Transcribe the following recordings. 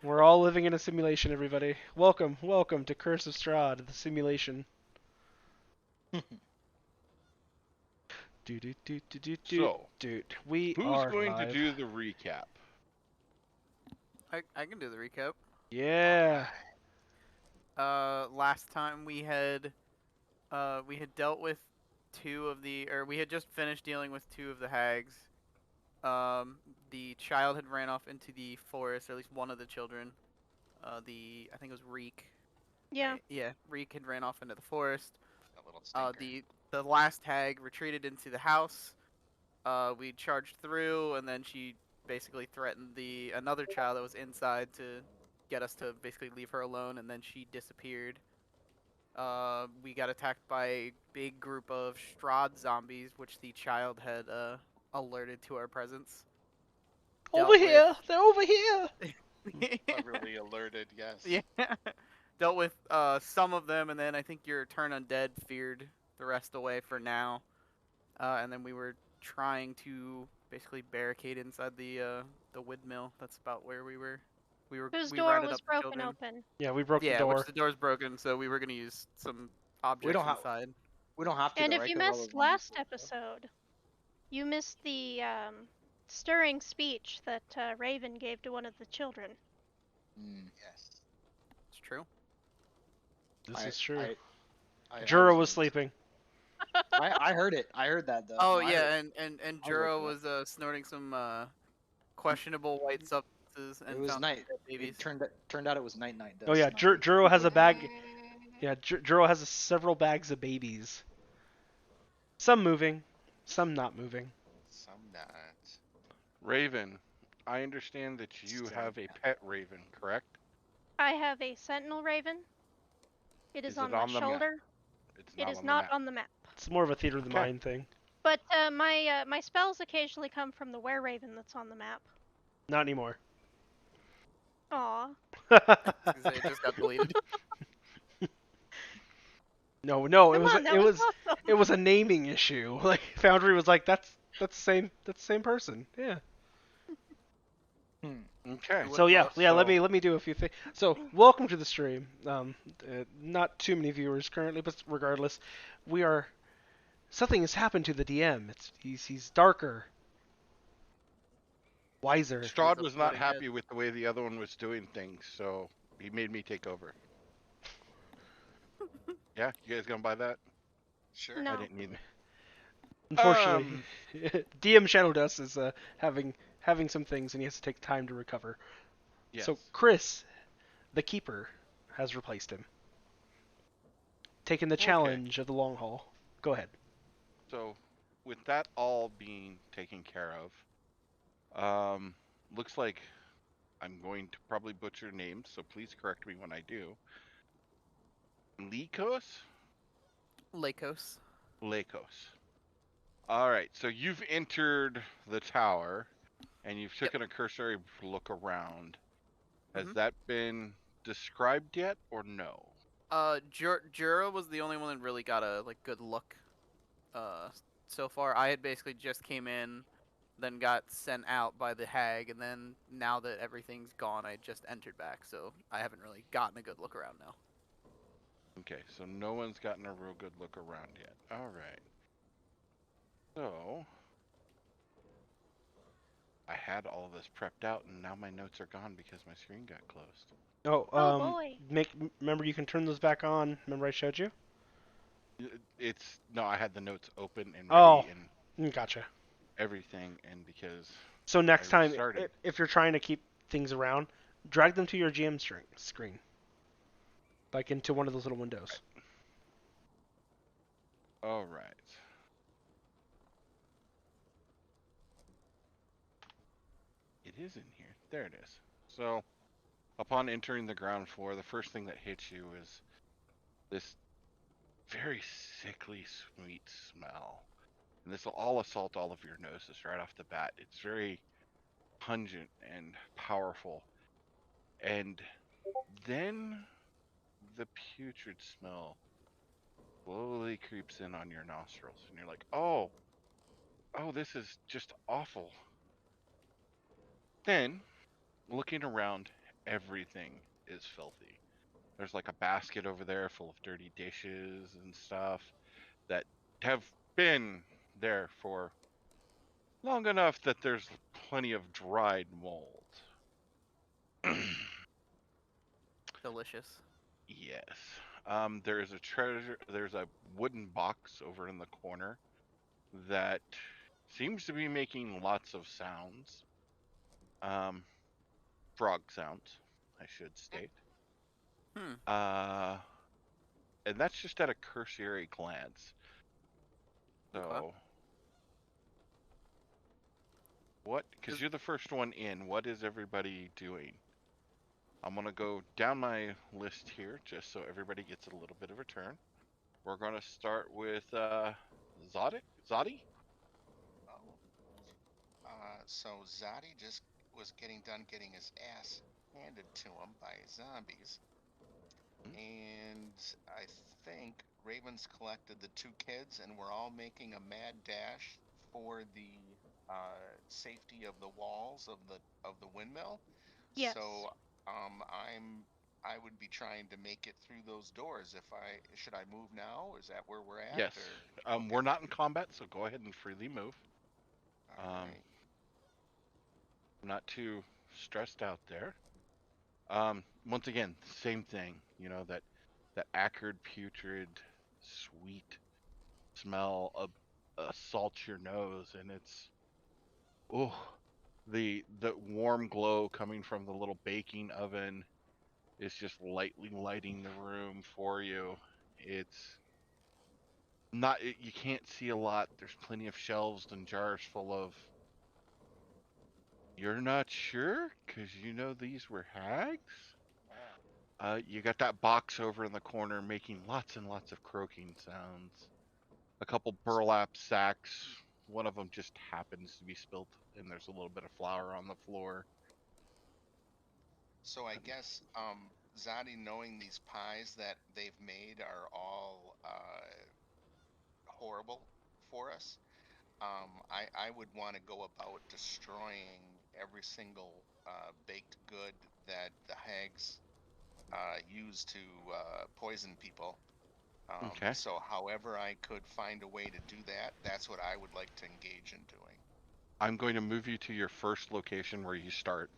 We're all living in a simulation, everybody. Welcome, welcome to Curse of Strahd, the simulation. So, We who's are going to live. do the recap? I can do the recap. Yeah. Last time we had dealt with we had just finished dealing with two of the hags. The child had ran off into the forest, or at least one of the children. I think it was Reek. Yeah. Yeah, Reek had ran off into the forest. That little stinker. The last hag retreated into the house. We charged through, and then she basically threatened another child that was inside to get us to basically leave her alone, and then she disappeared. We got attacked by a big group of Strahd zombies, which the child had alerted to our presence. Over here! They're over here! Cleverly alerted, yes. Yeah. Dealt with some of them, and then I think your turn undead feared the rest away for now. And then we were trying to basically barricade inside the windmill. That's about where we were. Whose We door rounded was up the broken children. open? Yeah, we broke the Yeah, door. which the door's broken, so we were gonna use some objects don't have- inside. We don't have to. And though, if right? you 'Cause all those missed zombies last will- episode, you missed the stirring speech that Raven gave to one of the children. Yes. It's true. This is true. I Juro was honestly- sleeping. I heard it. I heard that though. Oh No, I yeah, heard and I Juro woke was snorting some questionable white substances and it was found night. babies. It turned out it was night. Oh yeah, Juro has a bag. Yeah, Juro has several bags of babies. Some moving, some not moving. Some not. Raven, I understand that you have a pet raven, correct? I have a sentinel raven. It is, Is on it my on the map? shoulder. It's It is on the not map. on the map. It's more of a theater of the Okay. mind thing. But my spells occasionally come from the were raven that's on the map. Not anymore. Aw. It just got deleted. No, it Come was on, that it was was awesome. it was a naming issue. Like Foundry was like, that's the same person. Yeah. Okay. So yeah, So- let me do a few things. So welcome to the stream. Not too many viewers currently, but regardless, something has happened to the DM. He's darker, wiser. Strahd was not Uploading happy with the way the other one was doing things, so he made me take over. Yeah, you guys gonna buy that? Sure. No. I didn't need. Unfortunately, DM Shadow Dust is having some things, and he has to take time to recover. Yes. So Chris, the keeper, has replaced him, taking the Okay. challenge of the long haul. Go ahead. So, with that all being taken care of, looks like I'm going to probably butcher names, so please correct me when I do. Lycos? Lakos. Lakos. Alright, so you've entered the tower, and you've taken a cursory look around. Has Mhm. that been described yet, or no? Jura was the only one that really got a good look. So far, I had basically just came in, then got sent out by the hag, and then now that everything's gone, I just entered back, so I haven't really gotten a good look around now. Okay, so no one's gotten a real good look around yet. Alright. So, I had all this prepped out, and now my notes are gone because my screen got closed. Oh, boy. Remember you can turn those back on. Remember I showed you? No, I had the notes open and ready Oh. and Gotcha. everything, and because So next I time, restarted. if you're trying to keep things around, drag them to your GM screen, like into one of those little windows. Alright. It is in here. There it is. So, upon entering the ground floor, the first thing that hits you is this very sickly sweet smell. And this will all assault all of your noses right off the bat. It's very pungent and powerful. And then the putrid smell slowly creeps in on your nostrils. And you're like, oh, this is just awful. Then, looking around, everything is filthy. There's like a basket over there full of dirty dishes and stuff that have been there for long enough that there's plenty of dried mold. Delicious. Yes. There's a treasure. There's a wooden box over in the corner that seems to be making lots of sounds. Um, frog sounds, I should state. Hmm. Uh, and that's just at a cursory glance. Okay. So, what? Because you're the first one in. What is everybody doing? I'm gonna go down my list here just so everybody gets a little bit of a turn. We're gonna start with Zodi. Zodi. Oh. So Zadi just was getting done getting his ass handed to him by zombies, and I think Raven's collected the two kids, and we're all making a mad dash for the safety of the walls of the windmill. Yes. So I would be trying to make it through those doors. If I should I move now? Is that where we're at? Yes. Or okay, We're not in combat, so go ahead and freely move. all right. I'm not too stressed out there. Once again, same thing. You know that acrid, putrid, sweet smell of assaults your nose, and it's oh, the warm glow coming from the little baking oven is just lightly lighting the room for you. It's not you can't see a lot. There's plenty of shelves and jars full of. You're not sure because you know these were hags. You got that box over in the corner making lots and lots of croaking sounds. A couple burlap sacks. One of them just happens to be spilt, and there's a little bit of flour on the floor. So I guess Zadi, knowing these pies that they've made are all horrible for us, I would want to go about destroying every single baked good that the hags use to poison people. Okay. So however I could find a way to do that, that's what I would like to engage in doing. I'm going to move you to your first location where you start.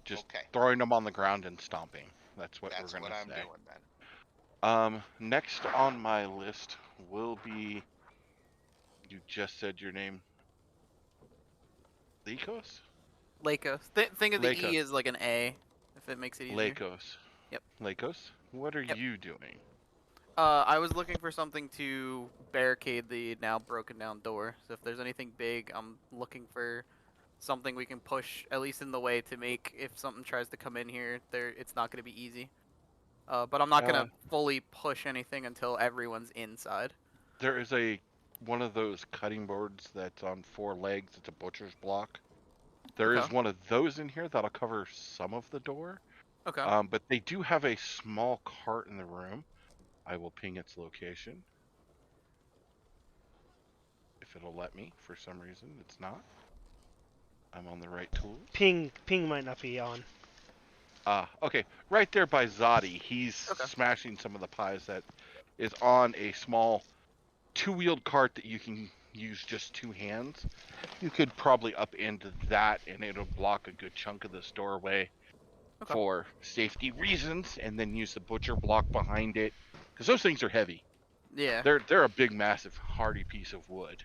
Just Okay, throwing them on the ground and stomping. That's what we're that's going what to I'm say. doing then. Next on my list will be. You just said your name. Lycos? Lakos. Think of the E Lycos. as like an A, if it makes it easier. Lycos. Yep. Lycos? What are Yep. you doing? I was looking for something to barricade the now broken down door. So if there's anything big, I'm looking for something we can push at least in the way to make if something tries to come in here, it's not going to be easy. But I'm not going to fully push anything until everyone's inside. There is one of those cutting boards that's on 4 legs. It's a butcher's block. There is Okay. one of those in here that'll cover some of the door. Okay. But they do have a small cart in the room. I will ping its location. If it'll let me, for some reason, it's not. I'm on the right tools. Ping might not be on. Okay. Right there by Zodi, he's Okay. smashing some of the pies that is on a small 2-wheeled cart that you can use just 2 hands. You could probably upend that and it'll block a good chunk of this doorway for safety reasons, and then use the butcher block behind it because those things are heavy. Yeah. They're a big, massive, hardy piece of wood.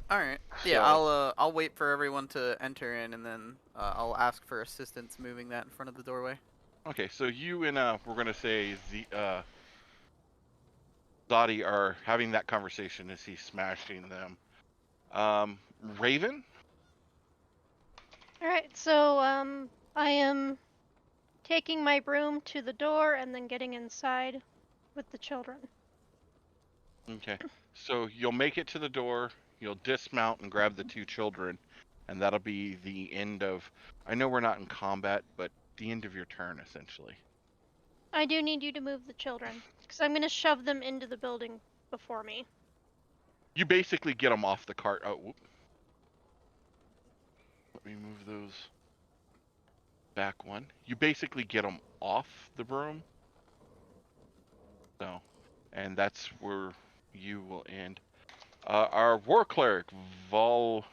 All right. Yeah, I'll wait for everyone to enter in, and then I'll ask for assistance moving that in front of the doorway. Okay, so you and we're gonna say Zodi are having that conversation as he's smashing them. Raven. All right. So I am taking my broom to the door and then getting inside with the children. Okay, so you'll make it to the door. You'll dismount and grab the 2 children, and that'll be the end of. I know we're not in combat, but the end of your turn essentially. I do need you to move the children, because I'm going to shove them into the building before me. You basically get them off the cart. Oh, whoop. Let me move those back one. You basically get them off the broom. So, and that's where you will end. Our war cleric, Volustra?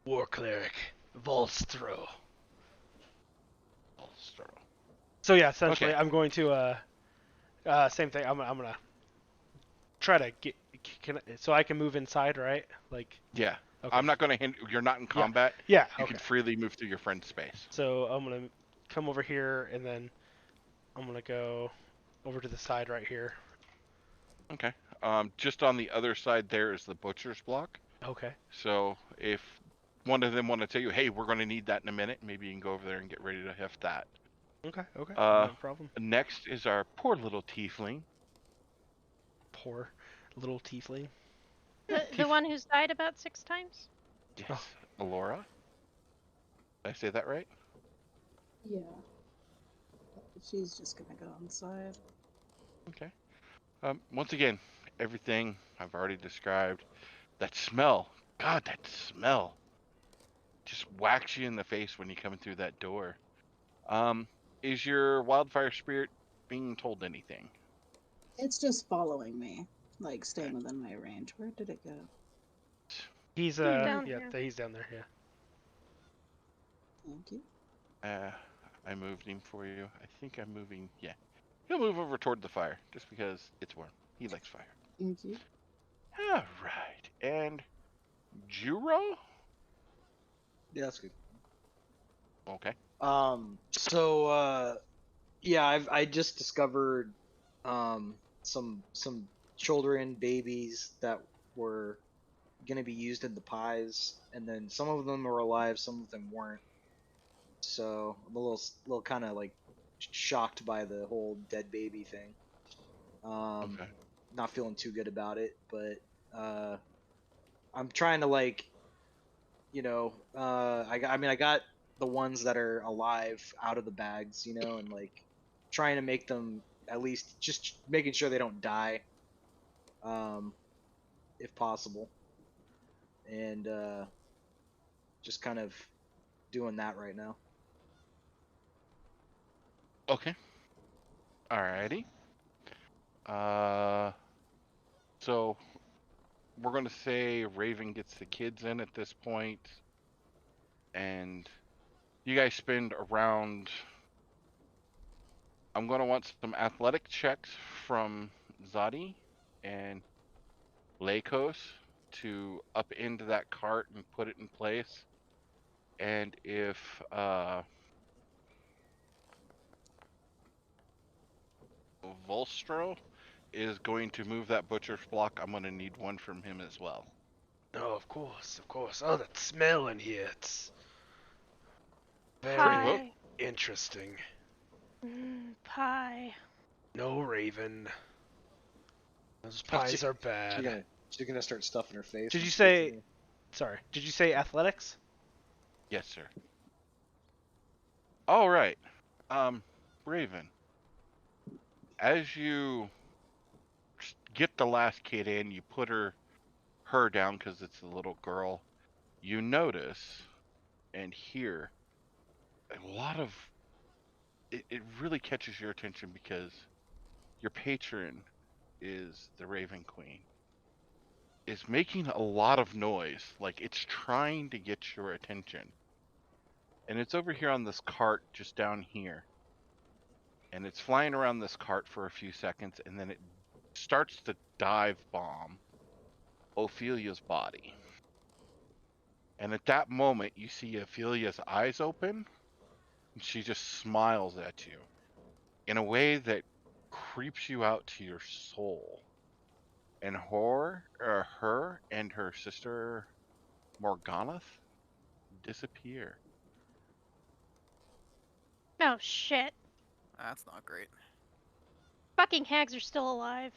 War cleric, Volstro. Volustra. So yeah, essentially, Okay. I'm going to same thing. I'm gonna try to get so I can move inside, right? Like, Yeah. okay, I'm not going to you're not in yeah, combat. yeah, You okay. can freely move through your friend's space. So I'm gonna come over here, and then I'm gonna go over to the side right here. Okay. Just on the other side there is the butcher's block. Okay. So if one of them want to tell you, hey, we're going to need that in a minute, maybe you can go over there and get ready to heft that. Okay. Okay. Uh, Not a problem. Next is our poor little tiefling. Poor little tiefling. The one who's died about 6 times? Yes, Alora. Did I say that right? Yeah. She's just gonna go inside. Okay. Once again, everything I've already described. That smell, God, that smell just whacks you in the face when you come through that door. Is your wildfire spirit being told anything? It's just following me, like Okay. staying within my range. Where did it go? He's down yeah, here. he's down there. Yeah. Thank you. I moved him for you. I think I'm moving. Yeah, he'll move over toward the fire just because it's warm. He likes fire. Thank you. All right, and Juro. Yeah, that's good. Okay. Yeah, I just discovered some children, babies that were gonna be used in the pies, and then some of them were alive, some of them weren't. So I'm a little kind of like shocked by the whole dead baby thing. Okay. Not feeling too good about it, but I'm trying to like, I mean, I got the ones that are alive out of the bags, and like trying to make them at least just making sure they don't die, um, if possible, and just kind of doing that right now. Okay. Alrighty. Uh, so we're gonna say Raven gets the kids in at this point, and you guys spend around. I'm gonna want some athletic checks from Zadi and Lakos to up into that cart and put it in place. And if Volstro is going to move that butcher's block, I'm gonna need one from him as well. Oh, of course, of course. Oh, that smell in here. It's very Pie. interesting. Pie. No, Raven. Those Oh, pies are bad. She's gonna start stuffing her face. Did when you she gets say? in there. Sorry. Did you say athletics? Yes, sir. All right. Raven, as you get the last kid in, you put her down because it's a little girl. You notice and hear a lot of it really catches your attention because your patron is the Raven Queen. Is making a lot of noise, like it's trying to get your attention. And it's over here on this cart just down here. And it's flying around this cart for a few seconds, and then it starts to dive bomb Ophelia's body. And at that moment, you see Ophelia's eyes open, and she just smiles at you in a way that creeps you out to your soul. And her and her sister Morganath disappear. Oh shit. That's not great. Fucking hags are still alive.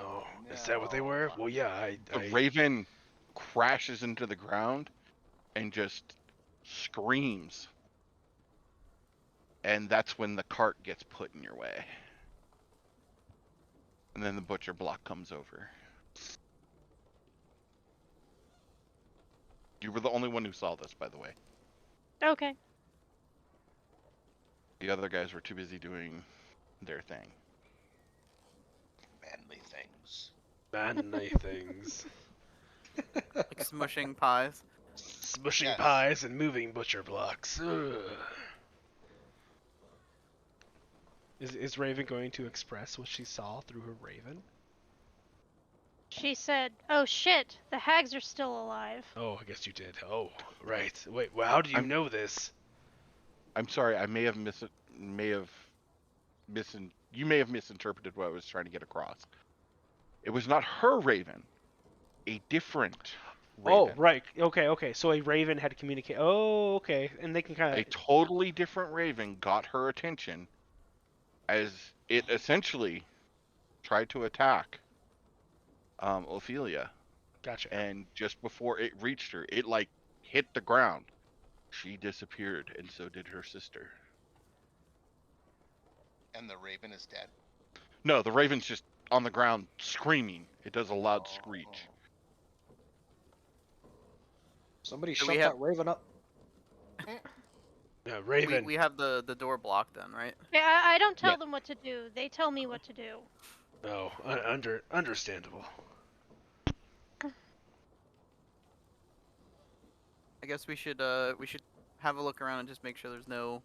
Oh, is that what they were? Well, yeah, The raven crashes into the ground and just screams. And that's when the cart gets put in your way. And then the butcher block comes over. You were the only one who saw this, by the way. Okay. The other guys were too busy doing their thing. Manly things. Manly things. Like smushing pies. Smushing Yes. pies and moving butcher blocks. Ugh. Is Raven going to express what she saw through her raven? She said, "Oh shit, the hags are still alive." Oh, I guess you did. Oh, right. Wait, well, how do you know this? I'm sorry, I may have you may have misinterpreted what I was trying to get across. It was not her raven, a different Oh, raven. right. Okay. So a raven had communicated. Oh, okay. And they can kind A of. totally different raven got her attention as it essentially tried to attack Ophelia. Gotcha. And just before it reached her, it like hit the ground. She disappeared, and so did her sister. And the raven is dead. No, the raven's just on the ground screaming. It does a loud screech. Somebody So shut we that have- raven up. Yeah, raven. We have the door blocked then, right? Yeah, I don't tell Yeah. them what to do. They tell me what to do. Oh, understandable. I guess we should have a look around and just make sure there's no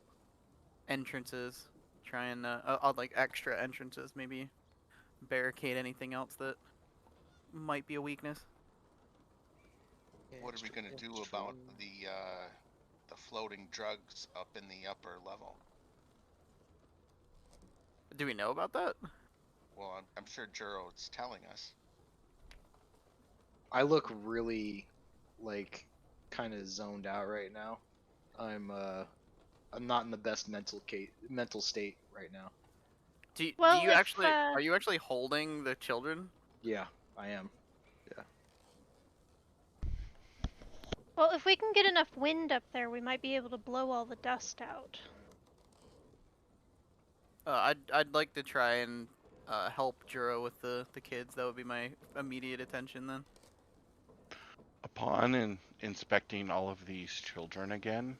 entrances. Try and like extra entrances, maybe barricade anything else that might be a weakness. What are we gonna do about the floating drugs up in the upper level? Do we know about that? Well, I'm sure Juro's telling us. I look really, like, kind of zoned out right now. I'm not in the best mental state right now. Do Well, you if, actually are you actually holding the children? Yeah, I am. Well, if we can get enough wind up there, we might be able to blow all the dust out. I'd like to try and help Juro with the kids. That would be my immediate attention then. Upon inspecting all of these children again,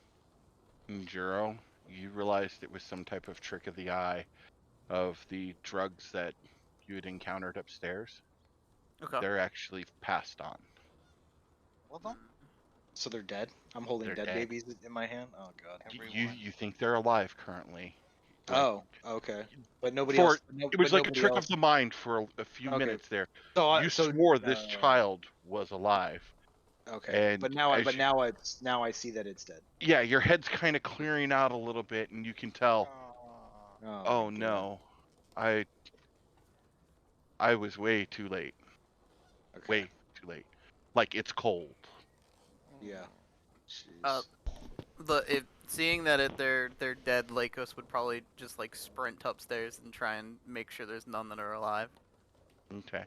Juro, you realized it was some type of trick of the eye of the drugs that you had encountered upstairs. Okay. They're actually passed on. Well, don't So they're dead? I'm holding They're dead dead. babies in my hand? Oh, God. everyone. You think they're alive currently. But Oh, okay. But nobody for else. it was but like a nobody trick else. of the mind for a few Okay. minutes there. So You swore this uh, child was alive. Okay. And But now, as now I see that it's dead. yeah, your head's kind of clearing out a little bit, and you can tell. Oh my God. no, I was way too late. Okay. Way too late. Like it's cold. Yeah. Jeez. Seeing that they're dead, Lakos would probably just like sprint upstairs and try and make sure there's none that are alive. Okay.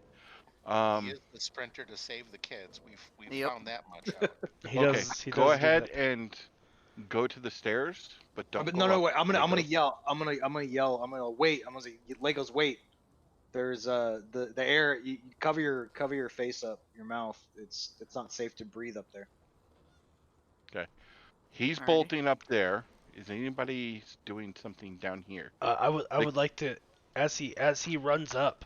He is the sprinter to save the kids. We've Yep. found that much out. He okay. does. He Go does do ahead that. and go to the stairs, but don't. But go no, no, up wait. I'm gonna Legos. yell. I'm gonna yell. I'm gonna wait. I'm gonna say, Legos, wait. There's the air. You cover your face up, your mouth. It's not safe to breathe up there. He's Alrighty. bolting up there. Is anybody doing something down here? I would like to, as he runs up,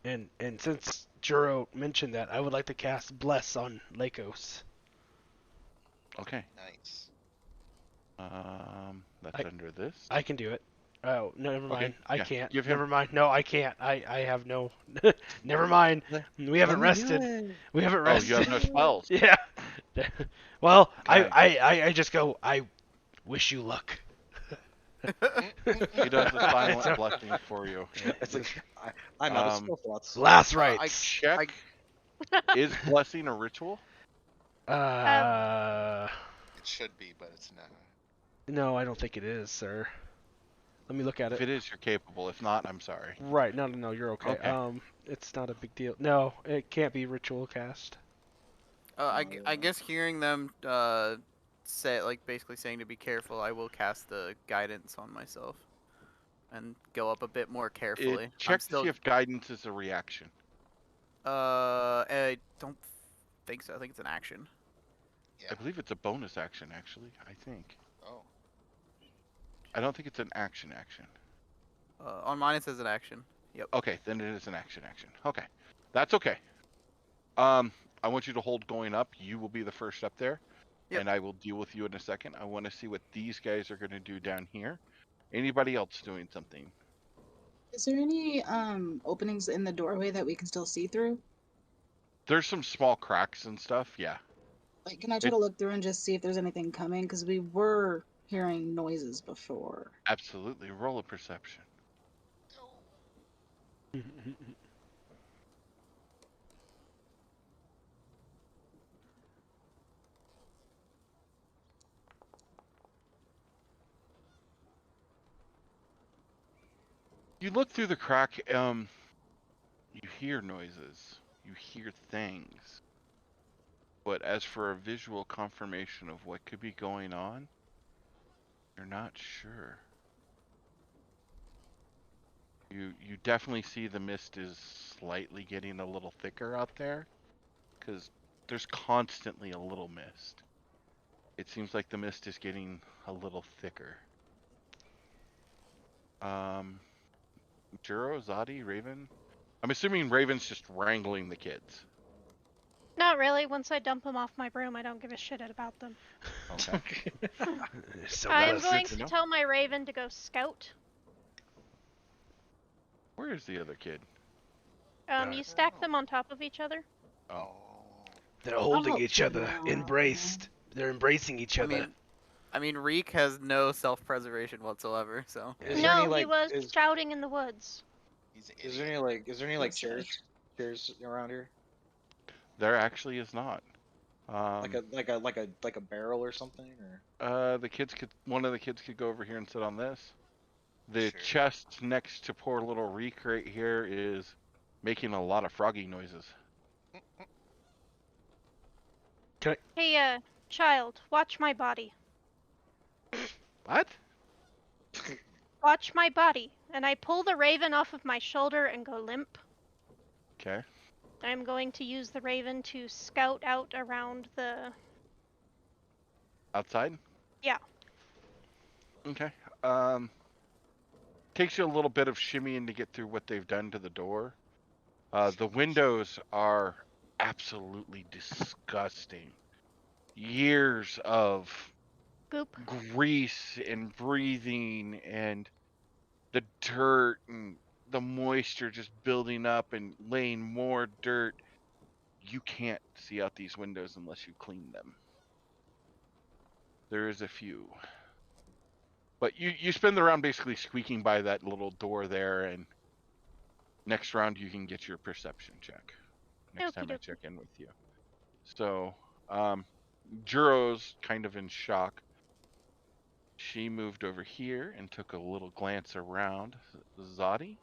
and since Juro mentioned that, I would like to cast Bless on Lakos. Okay. Nice. That's under this. I can do it. Oh, no, never mind. I yeah, can't. give him- Never mind. No, I can't. I have no. Never mind. We haven't rested. We haven't Oh, rested. you have no spells. Yeah. Well, Okay. I just go. I wish you luck. He does the silent It's a- blessing for you. It's like I'm out of spell slots. Last I rites. Check. Is blessing a ritual? Uh, It should be, but it's not. no, I don't think it is, sir. Let me look at If it. it is, you're capable. If not, I'm sorry. Right. No, you're okay. Okay. It's not a big deal. No, it can't be ritual cast. I guess hearing them say basically saying to be careful, I will cast the guidance on myself and go up a bit more carefully. Check to see if guidance is a reaction. I don't think so. I think it's an action. Yeah. I believe it's a bonus action, actually. I think. Oh. I don't think it's an action. On mine it says an action. Yep. Okay, then it is an action. Okay, that's okay. I want you to hold going up. You will be the first up there, Yep. and I will deal with you in a second. I want to see what these guys are going to do down here. Anybody else doing something? Is there any openings in the doorway that we can still see through? There's some small cracks and stuff. Yeah. Like, can I try It to look through and just see if there's anything coming? Because we were hearing noises before. absolutely roll a perception. You look through the crack. You hear noises. You hear things. But as for a visual confirmation of what could be going on, you're not sure. You definitely see the mist is slightly getting a little thicker out there, because there's constantly a little mist. It seems like the mist is getting a little thicker. Juro, Zadi, Raven. I'm assuming Raven's just wrangling the kids. Not really. Once I dump them off my broom, I don't give a shit about them. Okay. So I am that's going it. to know. tell my raven to go scout. Where is the other kid? You stack them on top of each other. Oh. They're holding Oh, each other, no. embraced. They're embracing each other. I mean, Reek has no self-preservation whatsoever. So. Is there any, No, he like, was shouting in the woods. He's an Is there idiot. any like Yes, chairs around here? There actually is not. Like a barrel or something, or One of the kids could go over here and sit on this. The Sure. chest next to poor little Reek right here is making a lot of froggy noises. Hey, child, watch my body. What? Watch my body. And I pull the raven off of my shoulder and go limp. Okay. I'm going to use the raven to scout out around the... Outside? Yeah. Okay. Takes you a little bit of shimmying to get through what they've done to the door. The windows are absolutely disgusting. Years of Goop. grease and breathing and the dirt and the moisture just building up and laying more dirt. You can't see out these windows unless you clean them. There is a few. But you spend the round basically squeaking by that little door there, and next round you can get your perception check. Next time I Okie check in with you. So, Juro's kind of in shock. She moved over here and took a little glance around. Zadi?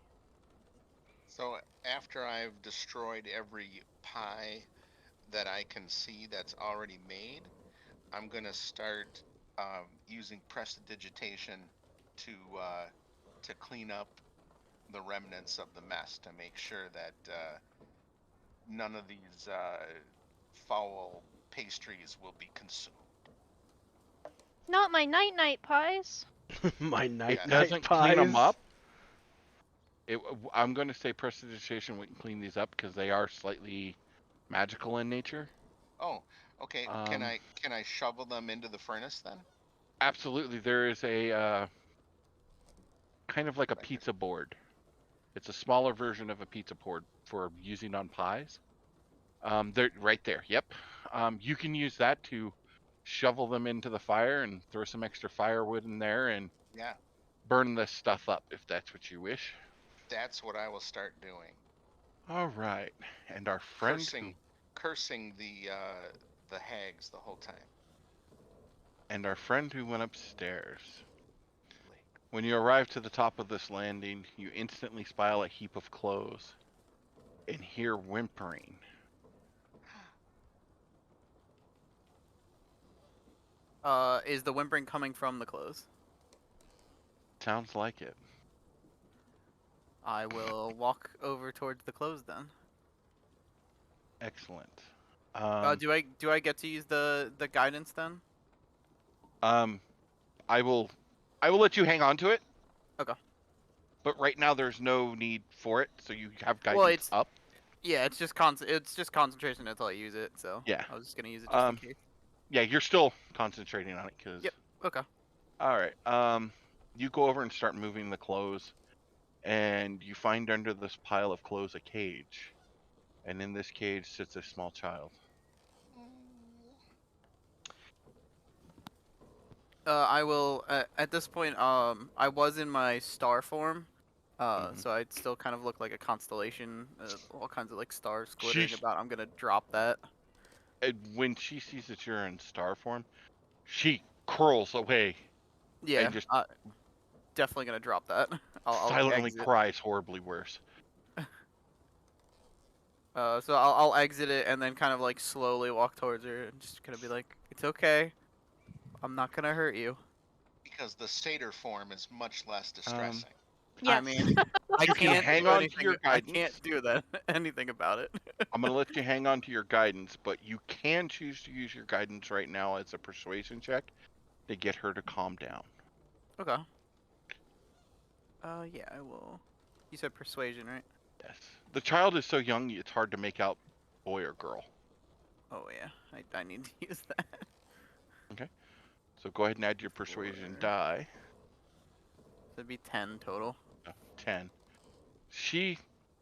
So after I've destroyed every pie that I can see that's already made, I'm gonna start using prestidigitation to clean up the remnants of the mess to make sure that none of these foul pastries will be consumed. Not my night-night pies. My night It night doesn't pies. clean them up. I'm going to say prestidigitation wouldn't clean these up because they are slightly magical in nature. Oh, okay. Can I shovel them into the furnace then? Absolutely. There is a kind of like a pizza board. It's a smaller version of a pizza board for using on pies. They're right there. Yep. You can use that to shovel them into the fire and throw some extra firewood in there and Yeah, burn this stuff up if that's what you wish. that's what I will start doing. All right. And our friend Cursing the hags the whole time. who went upstairs. When you arrive to the top of this landing, you instantly spy a heap of clothes and hear whimpering. Is the whimpering coming from the clothes? Sounds like it. I will walk over towards the clothes then. Excellent. Do I get to use the guidance then? Um, I will let you hang on to it. Okay. But right now there's no need for it, so you have Well, guidance up. yeah, it's just concentration until I use it. So Yeah. I was just gonna use it just in Um, case. yeah, you're still concentrating on it because. Yep. Okay. All right. You go over and start moving the clothes, and you find under this pile of clothes a cage, and in this cage sits a small child. I will at this point. I was in my star form. Mhm. So I'd still kind of look like a constellation, all kinds of like stars glittering She's about. I'm gonna drop that. when she sees that you're in star form, she curls away and Yeah. just Definitely gonna drop that. I'll silently exit. cries horribly worse. So I'll exit it and then kind of like slowly walk towards her and just gonna be like, "It's okay. I'm not gonna hurt you." Because the satyr form is much less Um, distressing. I Yes. mean, I you can can't hang do on to anything. your I can't guidance. do that anything about it. I'm gonna let you hang on to your guidance, but you can choose to use your guidance right now as a persuasion check to get her to calm down. Okay. Yeah, I will. You said persuasion, right? Yes. The child is so young, it's hard to make out boy or girl. Oh yeah, I need to use that. Okay. So go ahead and add your persuasion Four. die. That'd be 10 total. Oh, 10. She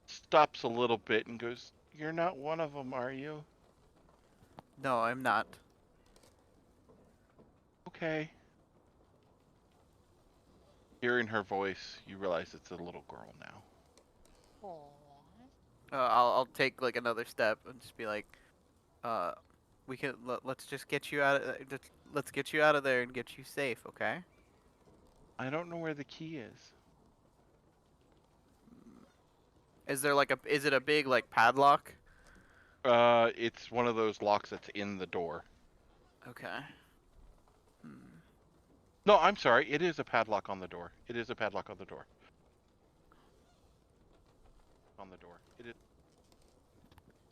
stops a little bit and goes, "You're not one of them, are you?" No, I'm not. Okay. Hearing her voice, you realize it's a little girl now. I'll take like another step and just be like, uh, let's just get you out of let's get you out of there and get you safe, okay? I don't know where the key is. Is there like is it a big like padlock? It's one of those locks that's in the door. Okay. Hmm. No, I'm sorry. It is a padlock on the door. It is a padlock on the door. On the door. It is.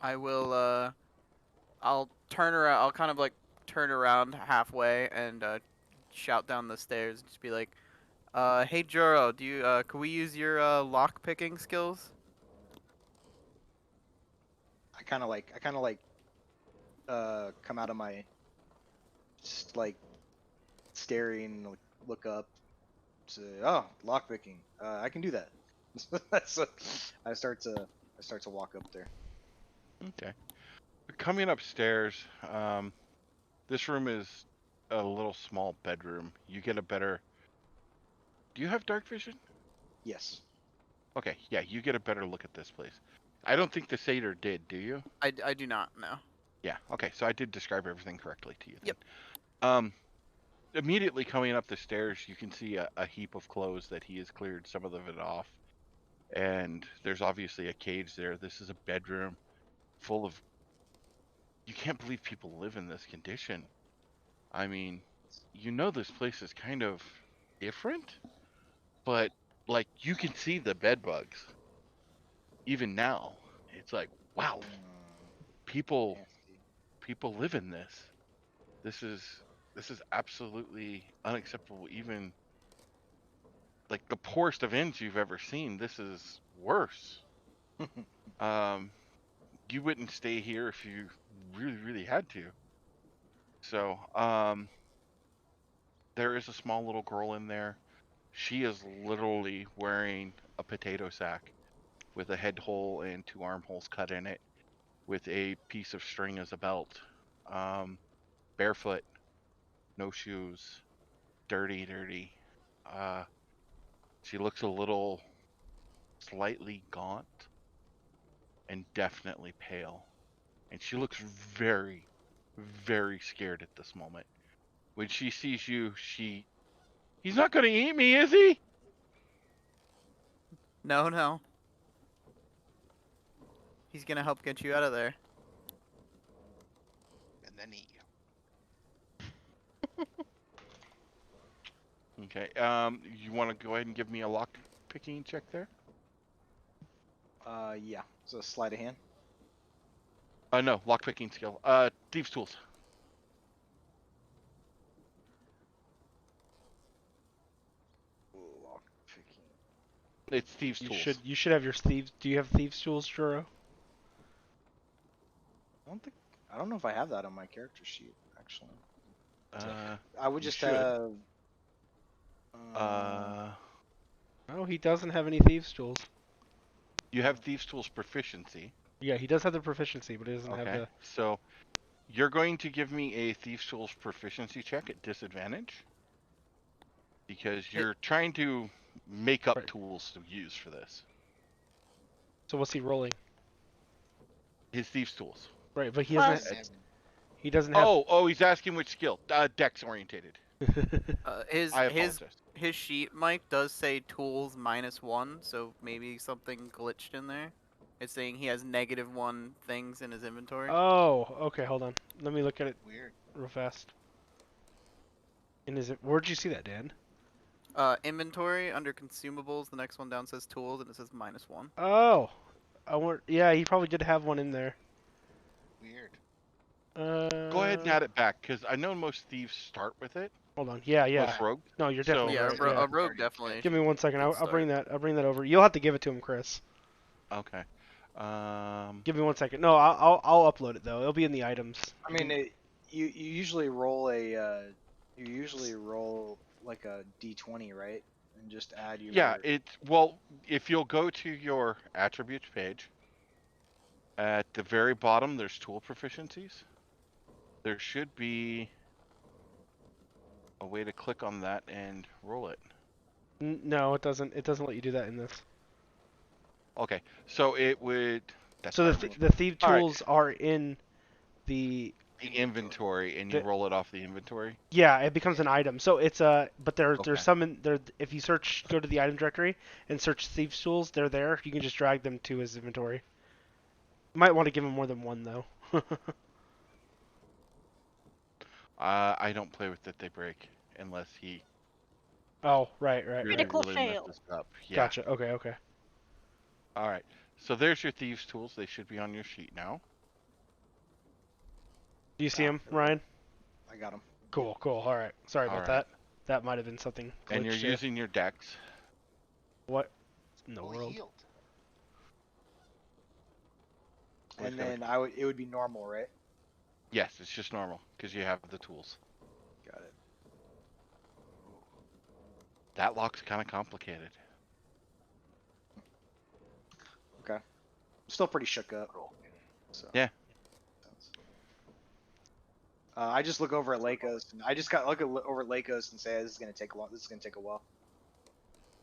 I will I'll turn around. I'll kind of like turn around halfway and shout down the stairs and just be like, hey Joro, do you can we use your lock picking skills? I kind of like come out of my like staring, look up, say, "Oh, lockpicking. I can do that." So I start to walk up there. Okay. Coming upstairs, this room is a little small bedroom. You get a better. Do you have dark vision? Yes. Okay, yeah, you get a better look at this place. I don't think the satyr did, do you? I do not know. Yeah, okay, so I did describe everything correctly to you then. Yep. Immediately coming up the stairs, you can see a heap of clothes that he has cleared some of it off. And there's obviously a cage there. This is a bedroom full of. You can't believe people live in this condition. I mean, this place is kind of different, but like you can see the bed bugs even now. It's like, wow, people Nasty. people live in this. This is this is absolutely unacceptable. Even like the poorest of inns you've ever seen, this is worse. Um, you wouldn't stay here if you really, really had to. So, there is a small little girl in there. She is literally wearing a potato sack with a head hole and two armholes cut in it, with a piece of string as a belt. Um, Barefoot, no shoes, dirty, dirty. Uh, she looks a little slightly gaunt and definitely pale. And she looks very, very scared at this moment. When she sees you, he's not gonna eat me, is he? No, no. He's gonna help get you out of there. And then eat you. Okay. You want to go ahead and give me a lock picking check there? Yeah. So sleight of hand. No, lockpicking skill. Thieves' tools. It's thieves' tools. You should have your thieves. Do you have thieves tools, Juro? I don't know if I have that on my character sheet actually. I would You just should. have. No, he doesn't have any thieves tools. You have thieves' tools proficiency. Yeah, he does have the proficiency, but he doesn't have Okay. the. So you're going to give me a thieves' tools proficiency check at disadvantage because you're trying to make up Right. tools to use for this. So what's he rolling? His thieves' tools. Right, but he Plus- doesn't. He doesn't have. Oh, he's asking which skill. Dex orientated. His I his apologize. his sheet, Mike, does say tools -1, so maybe something glitched in there. It's saying he has -1 things in his inventory. Oh, okay. Hold on. Let me look at it Weird. real fast. And where'd you see that, Dan? Inventory under consumables. The next one down says tools, and it says -1. Oh, yeah, he probably did have one in there. Weird. Go ahead and add it back because I know most thieves start with it. Hold on. Yeah. Most rogues. No, you're So- definitely Yeah, right. a Yeah. rogue Already definitely. Give me 1 second. Good I'll bring that over. You'll have to give it to him, Chris. Okay. Give me 1 second. No, I'll upload it though. It'll be in the items. I mean, you usually roll like a d20, right? And just add your. Yeah, if you'll go to your attributes page, at the very bottom there's tool proficiencies. There should be a way to click on that and roll it. No, it doesn't. It doesn't let you do that in this. Okay, so it would. That's So garbage. the thief All right. tools are in the. The inventory, and you The- roll it off the inventory. Yeah, it becomes an item. So it's but Okay. there's some in there. If you go to the item directory and search thieves tools, they're there. You can just drag them to his inventory. You might want to give him more than one though. I don't play with it; they break unless he Oh, right. really, Critical really fail. messes up. Yeah. Gotcha. Okay. All right. So there's your thieves' tools. They should be on your sheet now. Do you see him, Ryan? I got him. Cool. All right. Sorry about All that. That might have been something. And you're glitched, yeah. using your dex. What in the Fully world? healed. And then it would be normal, right? Yes, it's just normal because you have the tools. Got it. That lock's kind of complicated. Okay. I'm still pretty shook up. So. Yeah. I just look over at Lakos, and I just got over at Lakos and say this is gonna take a while. This is gonna take a while.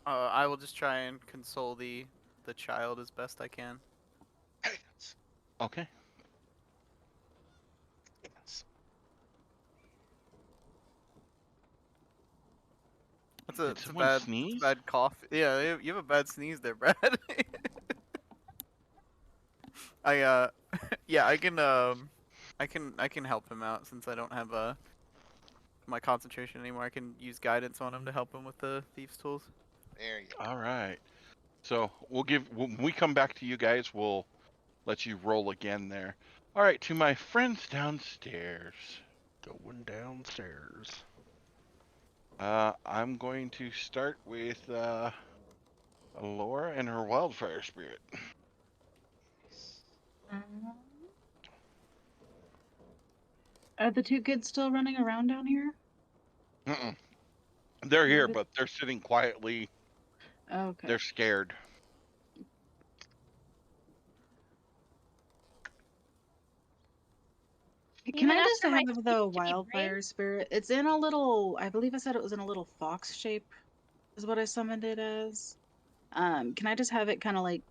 I will just try and console the child as best I can. Okay. That's a, Did it's a someone bad, sneeze? it's a bad cough. Yeah, you have a bad sneeze there, Brad. Yeah, I can help him out since I don't have my concentration anymore. I can use guidance on him to help him with the thieves' tools. There you go. All right. So when we come back to you guys, we'll let you roll again there. All right, to my friends downstairs. Going downstairs. I'm going to start with Laura and her wildfire spirit. Are the two kids still running around down here? Mm-mm. They're here, but they're sitting quietly. Okay. They're scared. Can I Even just after my have the speech to be wildfire brave? spirit? It's in a little. I believe I said it was in a little fox shape, is what I summoned it as. Can I just have it kind of like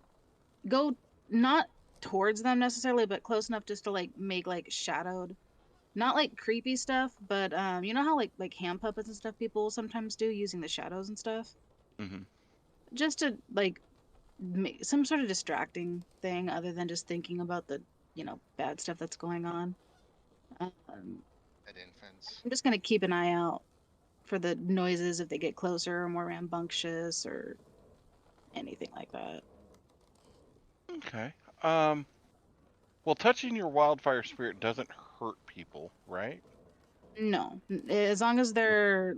go not towards them necessarily, but close enough just to like make like shadowed, not like creepy stuff, but you know how like hand puppets and stuff people sometimes do using the shadows and stuff, Mm-hmm. just to like make some sort of distracting thing other than just thinking about the bad stuff that's going on. Um, At infants. I'm just gonna keep an eye out for the noises if they get closer or more rambunctious or anything like that. Okay. Well, touching your wildfire spirit doesn't hurt people, right? No, as long as they're,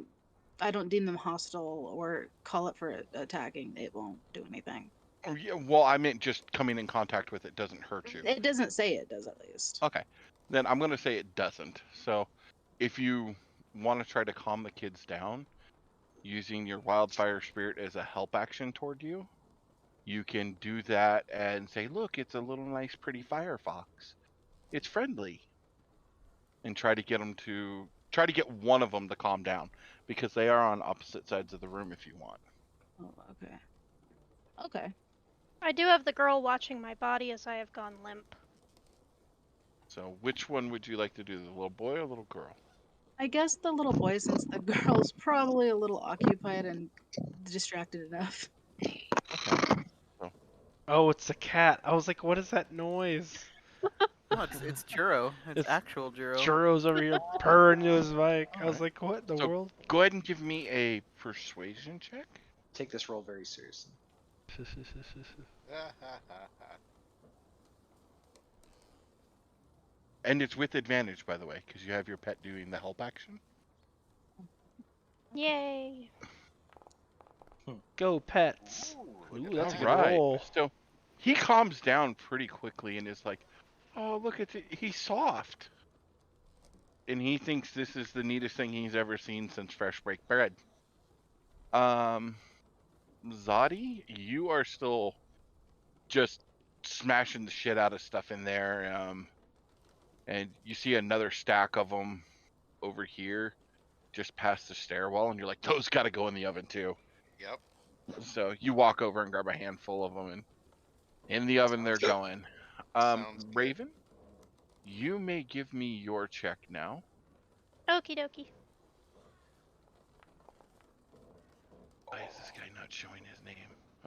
I don't deem them hostile or call it for attacking, it won't do anything. Oh, yeah, well, I meant just coming in contact with it doesn't hurt you. It doesn't say it does, at least. Okay. Then I'm going to say it doesn't. So if you want to try to calm the kids down using your wildfire spirit as a help action toward you, you can do that and say, look, it's a little nice, pretty firefox. It's friendly. And try to get one of them to calm down because they are on opposite sides of the room if you want. Oh, okay. Okay. I do have the girl watching my body as I have gone limp. So which one would you like to do, the little boy or little girl? I guess the little boy, since the girl's probably a little occupied and distracted enough. Oh, it's a cat. I was like, what is that noise? No, it's Churro. It's It's actual Churro. Churro's over here purring to his mic. I was like, what in the So- world? Go ahead and give me a persuasion check. Take this role very seriously. And it's with advantage, by the way, because you have your pet doing the help action. Yay! Go pets. Ooh, Ooh, look at that's a that. good Right. roll. So he calms down pretty quickly and is like, oh, look at it. He's soft. And he thinks this is the neatest thing he's ever seen since fresh baked bread. Zadi, you are still just smashing the shit out of stuff in there. And you see another stack of them over here, just past the stairwell, and you're like, those got to go in the oven too. Yep. So you walk over and grab a handful of them, and in the oven they're going. Sounds good. Raven, you may give me your check now. Okie dokie. Why is this guy not showing his name?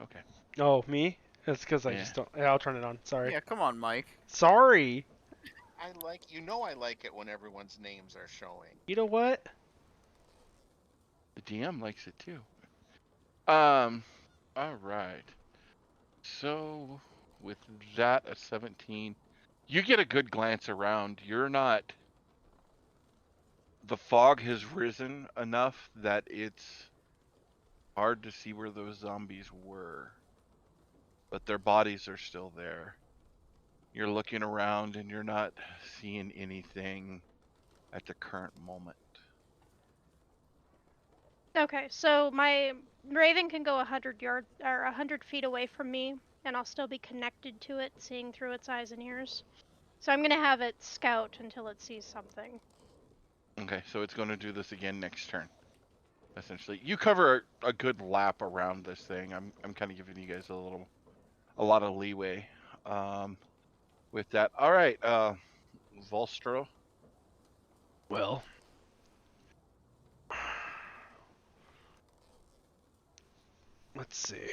Okay. Oh, me? That's because I Yeah. just don't. Yeah, I'll turn it on. Sorry. Yeah, come on, Mike. Sorry. I like it when everyone's names are showing. You know what? The DM likes it too. All right. So with that, a 17, you get a good glance around. You're not. The fog has risen enough that it's hard to see where those zombies were, but their bodies are still there. You're looking around and you're not seeing anything at the current moment. Okay, so my Raven can go 100 feet away from me, and I'll still be connected to it, seeing through its eyes and ears. So I'm gonna have it scout until it sees something. Okay, so it's going to do this again next turn. Essentially, you cover a good lap around this thing. I'm kind of giving you guys a lot of leeway with that. All right, Volstro. Well. Let's see.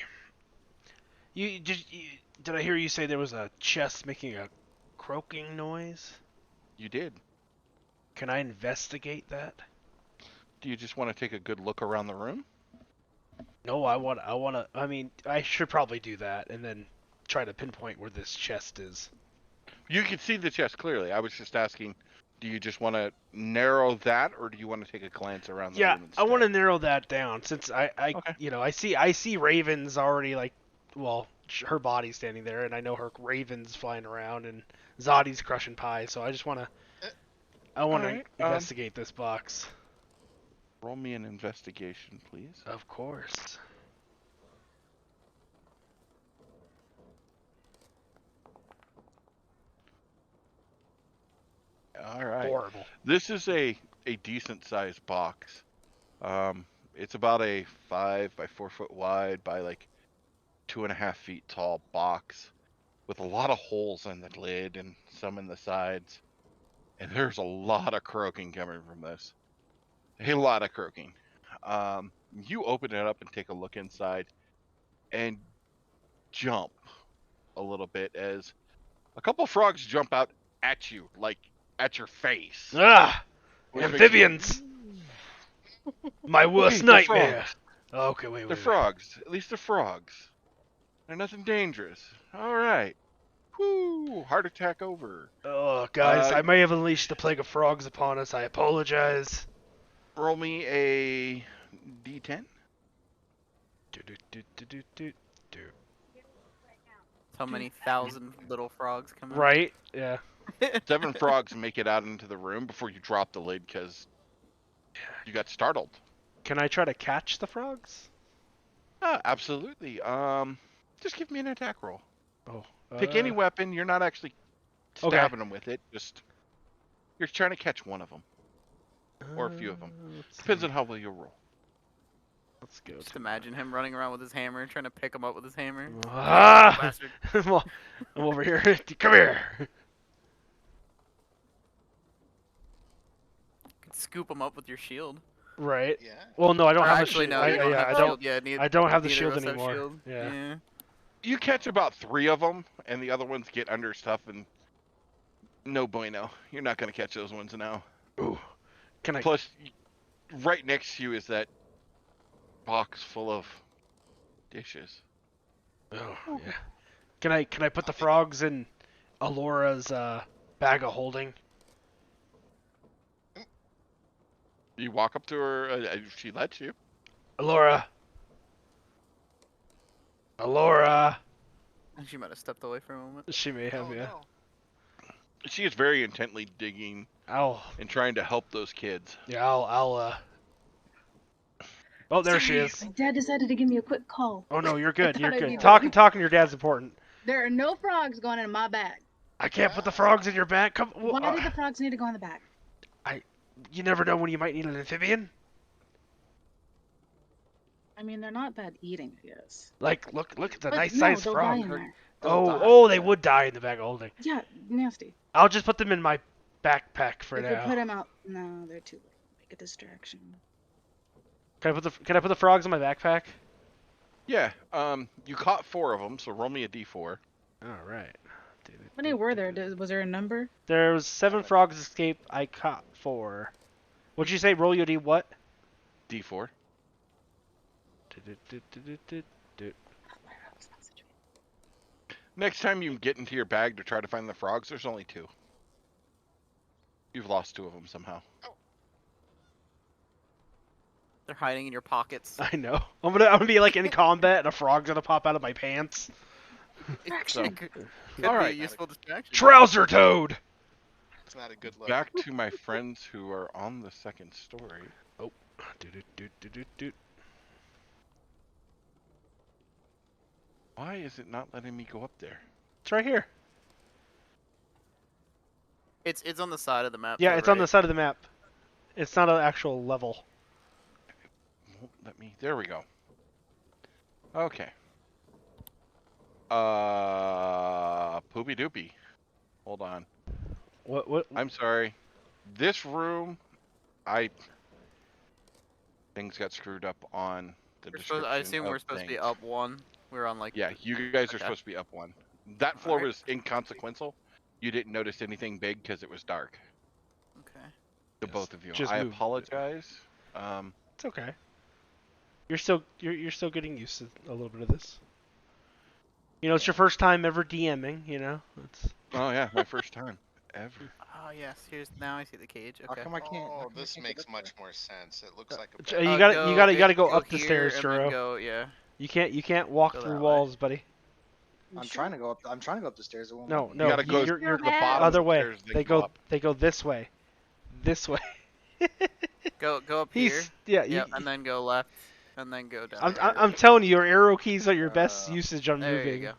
Did I hear you say there was a chest making a croaking noise? You did. Can I investigate that? Do you just want to take a good look around the room? No, I mean, I should probably do that and then try to pinpoint where this chest is. You can see the chest clearly. I was just asking, do you just want to narrow that, or do you want to take a glance around the Yeah, room I want to instead? narrow that down since Okay. I see Raven's already her body's standing there, and I know her Raven's flying around, and Zodi's crushing pie. So I just want to, Alright, investigate this box. Roll me an investigation, please. Of course. All right. Horrible. This is a decent sized box. It's about a 5 by 4 foot wide by like 2.5 feet tall box with a lot of holes in the lid and some in the sides. And there's a lot of croaking coming from this. A lot of croaking. You open it up and take a look inside and jump a little bit as a couple frogs jump out at you, like at your face. Ah, Which makes you- amphibians. My worst Okay, they're nightmare. frogs. Okay, wait. They're frogs. At least they're frogs. They're nothing dangerous. All right. Woo! Heart attack over. Oh, guys, Uh, I may have unleashed the plague of frogs upon us. I apologize. Roll me a d10. Do, do, do, do, do, do, do. How many thousand little frogs come out? Right? Yeah. 7 frogs make it out into the room before you drop the lid because you got startled. Can I try to catch the frogs? Absolutely. Just give me an attack roll. Oh. Pick any weapon. You're not actually Okay. stabbing them with it. Just you're trying to catch one of them or a few of them. Depends on how well you roll. Let's go. Just imagine him running around with his hammer, trying to pick him up with his hammer. Ah! Bastard. I'm over here. Come here. Could scoop him up with your shield. Right. Yeah. Well, no, I don't Or have actually, the no, shield. you don't have I the don't. shield. Yeah, I don't have the neither shield of us have anymore. shield. Yeah. You catch about 3 of them, and the other ones get under stuff, and no bueno. You're not going to catch those ones now. Ooh. Can I? Plus, right next to you is that box full of dishes. Oh, yeah. Can I put the frogs in Alora's bag of holding? You walk up to her, she lets you. Alora. Alora. She might have stepped away for a moment. She may have, Oh, yeah. no. She is very intently digging I'll. and trying to help those kids. Yeah, I'll. Oh, there she Sorry, is. My dad decided to give me a quick call. Oh no, you're good. You're thought I'd good. be Talking better. to your dad's important. There are no frogs going in my bag. I can't put the frogs in your bag. Come. Why do the frogs need to go in the bag? You never know when you might need an amphibian. I mean, they're not bad eating, I guess. Like, look, it's a But nice no, sized they'll frog. die in there. Oh, they would die in the bag of holding. Yeah, nasty. I'll just put them in my backpack for If now. we put them out, no, they're too late. Make a distraction. Can I put the frogs in my backpack? Yeah, you caught 4 of them, so roll me a d4. All right. How many were there? Was there a number? There was 7 frogs escaped. I caught 4. What'd you say? Roll your D what? d4. Next time you get into your bag to try to find the frogs, there's only 2. You've lost 2 of them somehow. They're hiding in your pockets. I know. I'm gonna be like in combat and a frog's gonna pop out of my pants. So, Could all be right. a useful distraction. Trouser toad. It's not a good look. back to my friends who are on the 2nd story. Why is it not letting me go up there? It's right here. It's on the side of the map. Yeah, to it's on the right. side of the map. It's not an actual level. Won't let me. There we go. Okay. Poopy doopy. Hold on. What? I'm sorry. This room, things got screwed up on the description. I assume of we're supposed to be things. up 1. We're on like. Yeah, you guys are Okay. supposed to be up 1. That floor Alright. was inconsequential. You didn't notice anything big because it was dark. Okay. To Yes, both of you. just I move. apologize. It's okay. You're still getting used to a little bit of this. You know, it's your first time ever DMing. You know, it's. Oh yeah, my first time ever. Oh yes. Now I see the cage. How Okay. come I can't? how Oh, come I this can't get makes up much there? more sense. It looks like a You bed. gotta go up the here stairs, and then Juro. Go, yeah. You can't walk Go through that way. walls, buddy. I'm trying to go up. I'm trying to go up the stairs. It won't No, let me. no. You gotta go you're to the bottom other of the way. stairs, then They go go up. they go this way. This way. Go up here. He's yeah. Yep, and then go left, and then go down. I'm telling you, your arrow keys are your best usage on There moving. you go.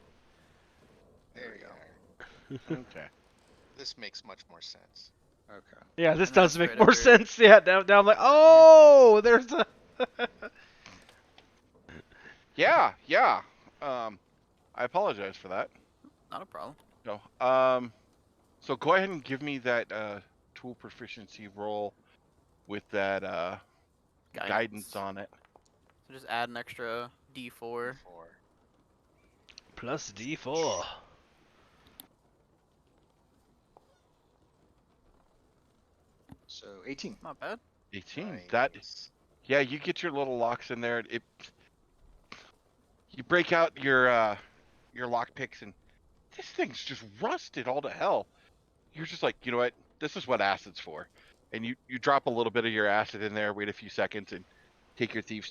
There you are. Okay. This makes much more sense. Okay. Yeah, this And does that's make right more under- sense. Yeah, now I'm like, oh, there's a. Yeah. I apologize for that. Not a problem. No. So go ahead and give me that tool proficiency roll with that guidance on it. So just add an extra D4. For Plus D4. So 18. Not bad. 18. That nice. yeah, you get your little locks in there. You break out your lock picks and this thing's just rusted all to hell. You're just like, you know what? This is what acid's for. And you drop a little bit of your acid in there, wait a few seconds, and take your thief's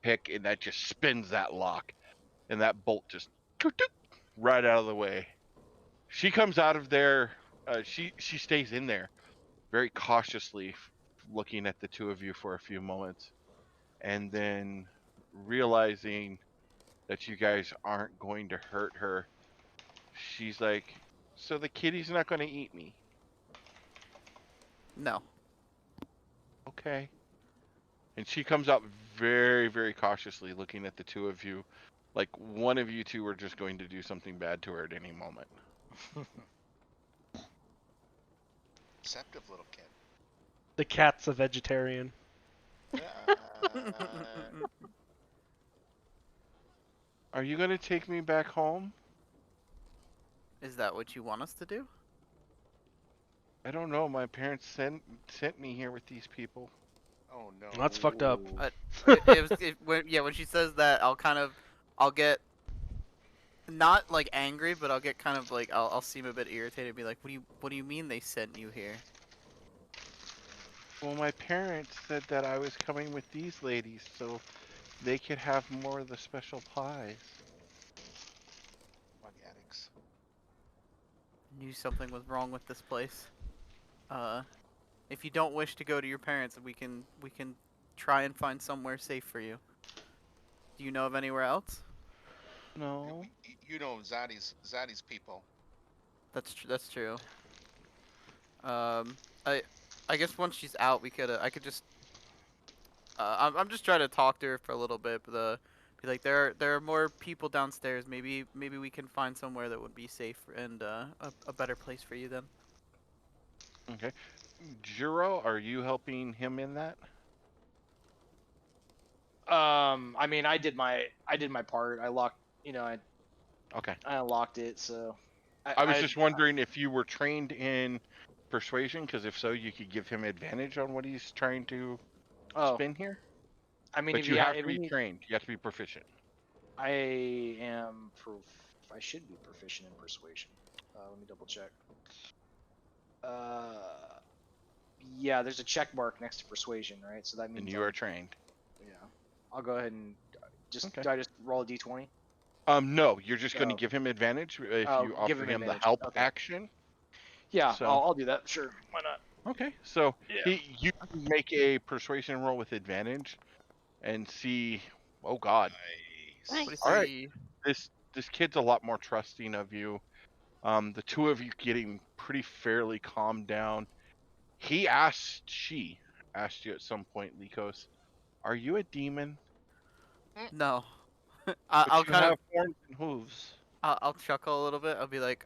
pick, and that just spins that lock. And that bolt just right out of the way. She comes out of there. She stays in there, very cautiously, looking at the two of you for a few moments, and then realizing that you guys aren't going to hurt her, she's like, "So the kitty's not going to eat me?" No. Okay. And she comes out very, very cautiously, looking at the two of you, like one of you two are just going to do something bad to her at any moment. Deceptive little kid. The cat's a vegetarian. Are you going to take me back home? Is that what you want us to do? I don't know. My parents sent me here with these people. Oh no. That's fucked up. When she says that, I'll get not like angry, but I'll get kind of like I'll seem a bit irritated and be like, what do you mean they sent you here? Well, my parents said that I was coming with these ladies so they could have more of the special pies. Drug addicts. Knew something was wrong with this place. If you don't wish to go to your parents, we can try and find somewhere safe for you. Do you know of anywhere else? No. You know Zaddy's people. That's true. I guess once she's out, I could just I'm just trying to talk to her for a little bit, but be like there are more people downstairs. Maybe we can find somewhere that would be safe and a better place for you then. Okay. Jiro, are you helping him in that? I mean, I did my part. I locked, Okay. I unlocked it, so. I was just wondering if you were trained in persuasion, because if so, you could give him advantage on what he's trying to spin here. I mean, But if you have to if be you- trained. You have to be proficient. I am I should be proficient in persuasion. Let me double check. Yeah, there's a check mark next to persuasion, right? So that means And you are trained. Yeah, I'll go ahead and just. Okay. Do I just roll a d20? No, you're just going to Oh. give him advantage if Oh, you give offer him him the advantage. help Okay. action. Yeah, So- I'll do that. Sure, why not? Okay, so Yeah. you make a persuasion roll with advantage, and see. Oh God, Nice. Nice. all right. This kid's a lot more trusting of you. The two of you getting pretty fairly calmed down. She asked you at some point, Lycos, "Are you a demon? No. But I'll you kind of have horns and hooves." I'll chuckle a little bit. I'll be like,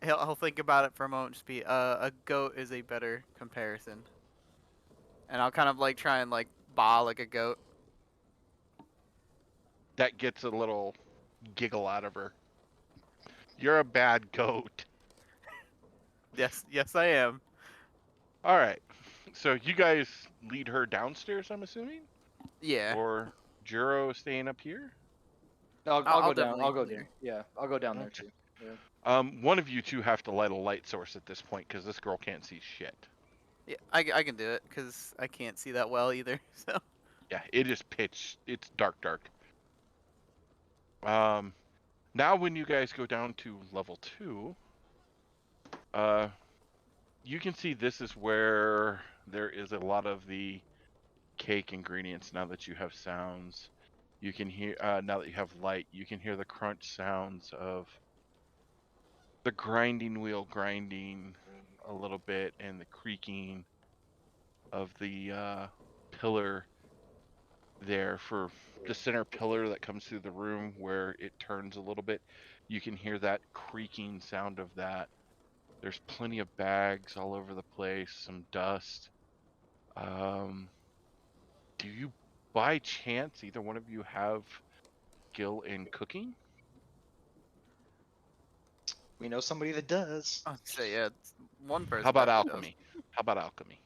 he'll think about it for a moment. Just be, a goat is a better comparison. And I'll kind of like try and like baa like a goat. That gets a little giggle out of her. You're a bad goat. Yes, I am. All right. So you guys lead her downstairs, I'm assuming, Yeah. or Juro staying up here. I'll I'll go down. definitely I'll go lead there. her. Yeah, I'll go down there Okay. too. Yeah. One of you two have to light a light source at this point because this girl can't see shit. Yeah, I can do it because I can't see that well either. So. Yeah, it is pitch. It's dark, dark. Now when you guys go down to level 2, you can see this is where there is a lot of the cake ingredients. Now that you have sounds, you can hear. Now that you have light, you can hear the crunch sounds of the grinding wheel grinding a little bit, and the creaking of the pillar there for the center pillar that comes through the room where it turns a little bit. You can hear that creaking sound of that. There's plenty of bags all over the place, some dust. Do you, by chance, either one of you have skill in cooking? We know somebody that does. I'd say yeah, it's one person. How about definitely does. alchemy? How about alchemy?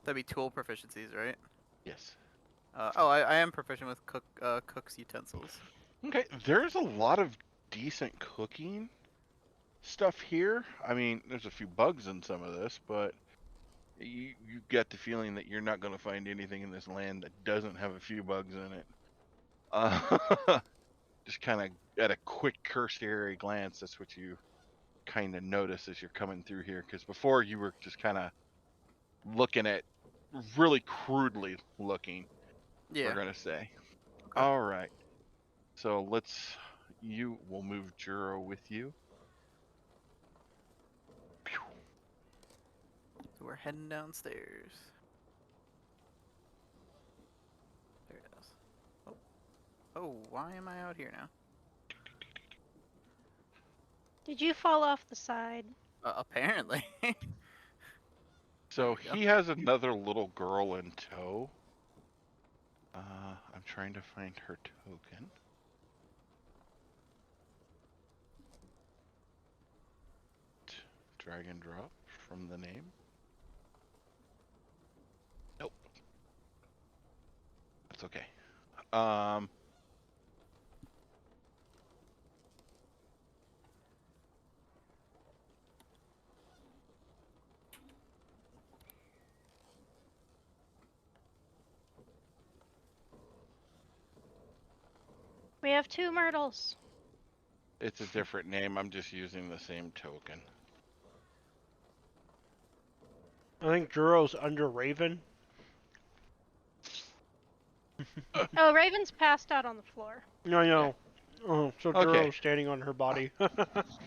That'd be tool proficiencies, right? Yes. I am proficient with cook's utensils. Okay, there's a lot of decent cooking stuff here. I mean, there's a few bugs in some of this, but you get the feeling that you're not going to find anything in this land that doesn't have a few bugs in it. Just kind of at a quick cursory glance, that's what you kind of notice as you're coming through here. Because before you were just kind of looking at really crudely looking, we're Yeah. gonna say. Okay. All right. So you will move Juro with you. So we're heading downstairs. There it is. Oh. Oh, why am I out here now? Did you fall off the side? Apparently. So we go. he has another little girl in tow. I'm trying to find her token. Drag and drop from the name. Nope. That's okay. We have 2 myrtles. It's a different name. I'm just using the same token. I think Juro's under Raven. Oh, Raven's passed out on the floor. No, no. Oh, so Okay. Juro's standing on her body.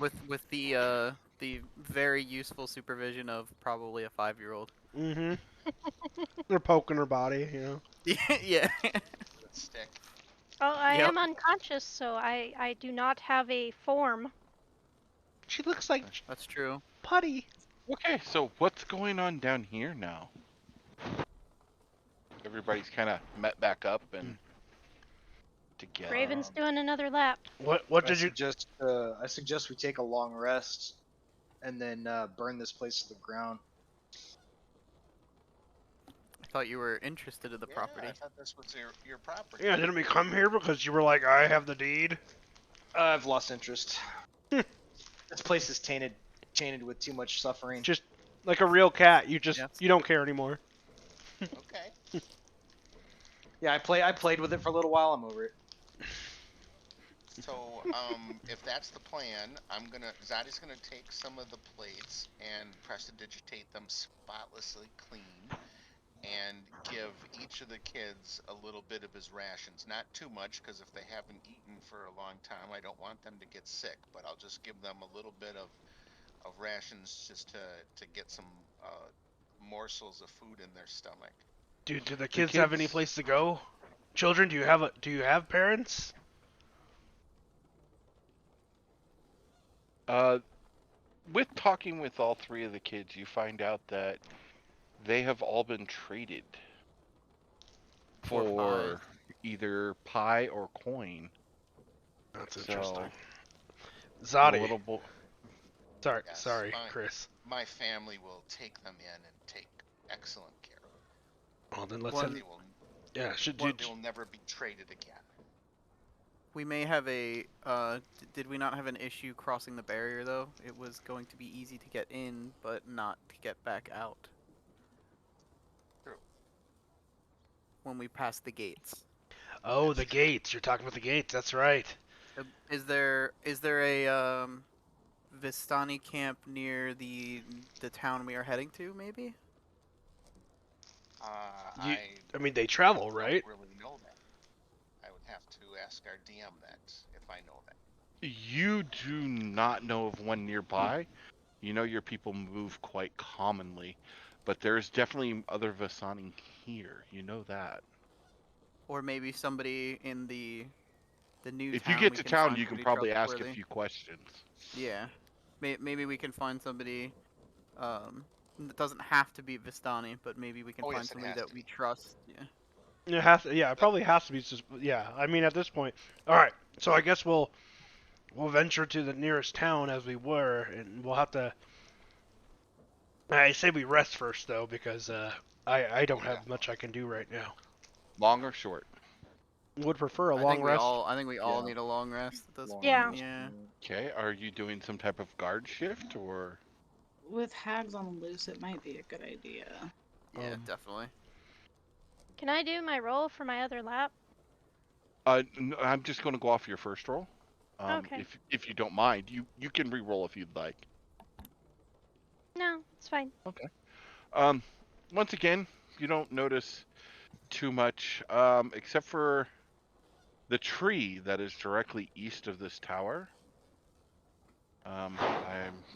With the very useful supervision of probably a 5-year-old. Mm-hmm. They're poking her body, you know. Yeah. With a stick. Oh, I Yep. am unconscious, so I do not have a form. She looks like That's true. Putty. Okay, so what's going on down here now? Everybody's kind of met back up and together. Raven's doing another lap. What I did you? suggest we take a long rest and then burn this place to the ground. I thought you were interested in the property. I thought this was your property. Yeah, didn't we come here because you were like, I have the deed? I've lost interest. This place is tainted with too much suffering. Just like a real cat, you Yes. you don't care anymore. Okay. Yeah, I played with it for a little while. I'm over it. So, if that's the plan, Zadi's gonna take some of the plates and prestidigitate them spotlessly clean, and give each of the kids a little bit of his rations. Not too much, because if they haven't eaten for a long time, I don't want them to get sick. But I'll just give them a little bit of rations just to get some morsels of food in their stomach. Dude, do the kids have any place to go? Children, do you have parents? With talking with all three of the kids, you find out that they have all been traded for either pie or coin. That's So, interesting. a Zadi. little bo- Sorry, Yes, sorry, fine. Chris. My family will take them in and take excellent care of Well, then let's One- head. them. They will, Yeah, they will never be traded again. We may have a. Did we not have an issue crossing the barrier though? It was going to be easy to get in, but not to get back out. True. When we pass the gates. Oh, the gates. You're talking about the gates. That's right. Is there a Vistani camp near the town we are heading to? Maybe. I mean, they travel, don't right? really know that. I would have to ask our DM that if I know that. You do not know of one nearby. You know your people move quite commonly, but there's definitely other Vasani here. You know that. Or maybe somebody in the new If town. you get we to can town, find you can somebody probably ask a trustworthy. few questions. Yeah. Maybe we can find somebody. It doesn't have to be Vistani, but maybe we can Oh, find yes, it somebody has that to we be. trust. Yeah. It has to, yeah, it probably has to be just, yeah. I mean, at this point, all right. So I guess we'll venture to the nearest town as we were, and we'll have to. I say we rest first though, because I don't Oh, have much I can do right now. Long or short? would prefer a I long think we rest. all. I think we all Yeah. need a long rest at this Long Yeah. point. rest, Yeah. Okay, are you doing some type of guard shift or? With hags on the loose, it might be a good idea. Yeah, Um, definitely. Can I do my roll for my other lap? I'm just going to go off your first roll. Okay. If you don't mind, you can re-roll if you'd like. No, it's fine. Okay. Once again, you don't notice too much, except for the tree that is directly east of this tower. I'm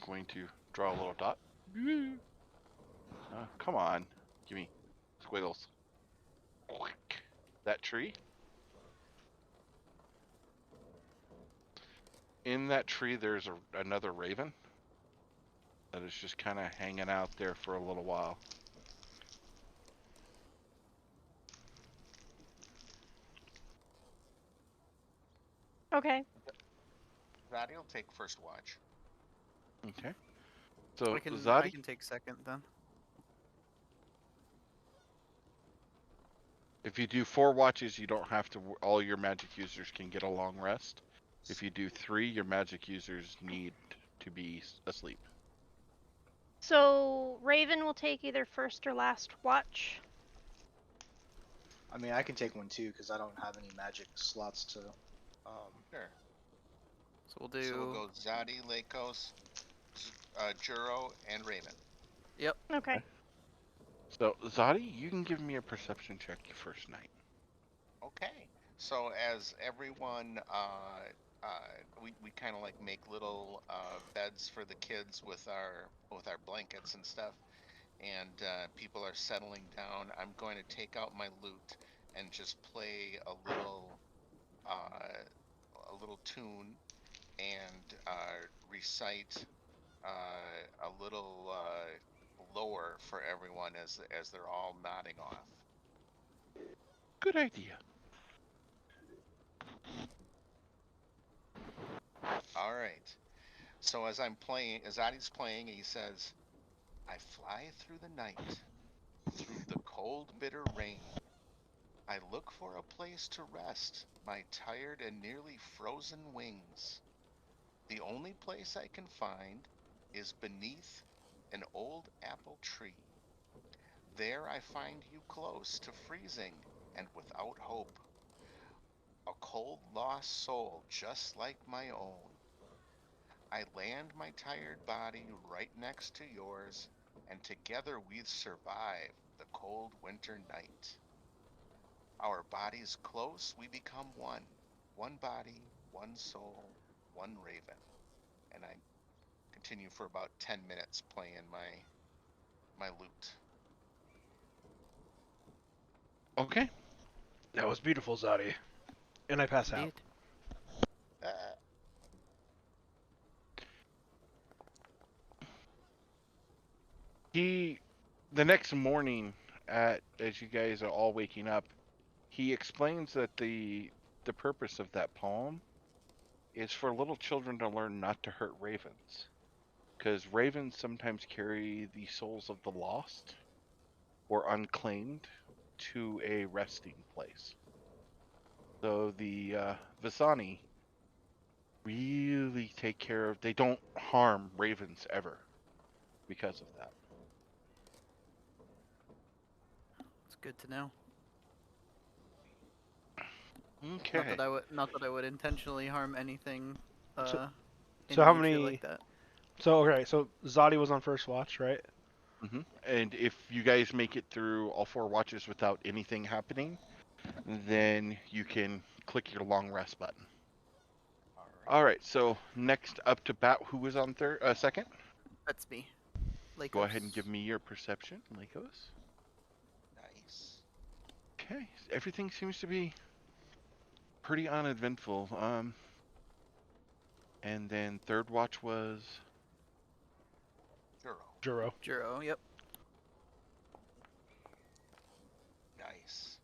going to draw a little dot. Come on, give me squiggles. That tree. In that tree, there's another raven that is just kind of hanging out there for a little while. Okay. Zaddy will take first watch. Okay. So I can Zadi, take second then. if you do 4 watches, you don't have to. All your magic users can get a long rest. If you do 3, your magic users need to be asleep. So Raven will take either first or last watch. I mean, I can take one too because I don't have any magic slots to. Sure. So we'll do. So we'll go Zaddy, Lakos, Juro, and Raven. Yep. Okay. So Zadi, you can give me a perception check your first night. Okay. So as everyone, we kind of like make little beds for the kids with our blankets and stuff, and people are settling down. I'm going to take out my lute and just play a little tune and recite a little lore for everyone as they're all nodding off. Good idea. All right. So as I'm playing, as Adi's playing, he says, "I fly through the night, through the cold, bitter rain. I look for a place to rest my tired and nearly frozen wings. The only place I can find is beneath an old apple tree. There I find you close to freezing and without hope, a cold, lost soul just like my own. I land my tired body right next to yours, and together we survive the cold winter night. Our bodies close, we become one. One body, one soul, one raven." And I continue for about 10 minutes playing my lute. Okay. That was beautiful, Zadi. And I pass out. Indeed. Uh, The next morning, as you guys are all waking up, he explains that the purpose of that poem is for little children to learn not to hurt ravens, because ravens sometimes carry the souls of the lost or unclaimed to a resting place. So the Visani really take care of. They don't harm ravens ever because of that. It's good to know. Okay. Not that I would intentionally harm anything. So- In so how nature many- like that. So okay, so Zadi was on first watch, right? And if you guys make it through all 4 watches without anything happening, then you can click your long rest button. All right. So next up to bat, who was on second? That's me. Go ahead and Lakos. give me your perception, Lakos. nice. Okay. Everything seems to be pretty uneventful. And then third watch was Juro. Juro. Juro. Yep. Nice.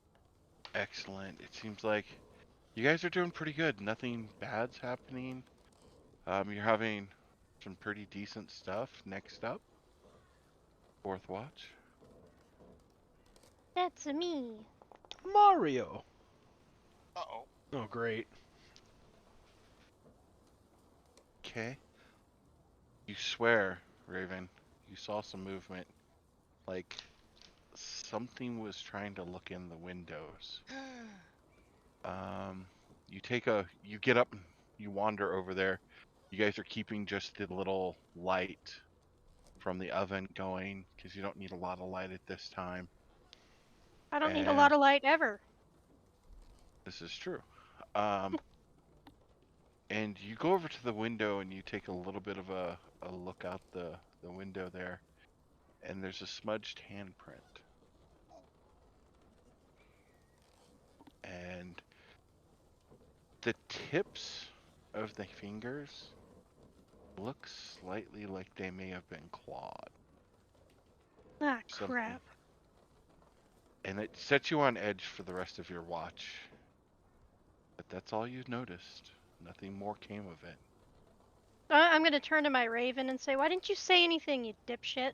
excellent. It seems like you guys are doing pretty good. Nothing bad's happening. You're having some pretty decent stuff. Next up, fourth watch. That's me. Mario. Uh-oh. Oh, great. Okay. You swear, Raven, you saw some movement. Like something was trying to look in the windows. You get up, you wander over there. You guys are keeping just the little light from the oven going because you don't need a lot of light at this time. I don't need a And lot of light ever. this is true. Um, and you go over to the window and you take a little bit of a look out the window there, and there's a smudged handprint. And the tips of the fingers look slightly like they may have been clawed. Ah, Something. crap. And it sets you on edge for the rest of your watch. But that's all you noticed. Nothing more came of it. I'm gonna turn to my Raven and say, why didn't you say anything, you dipshit?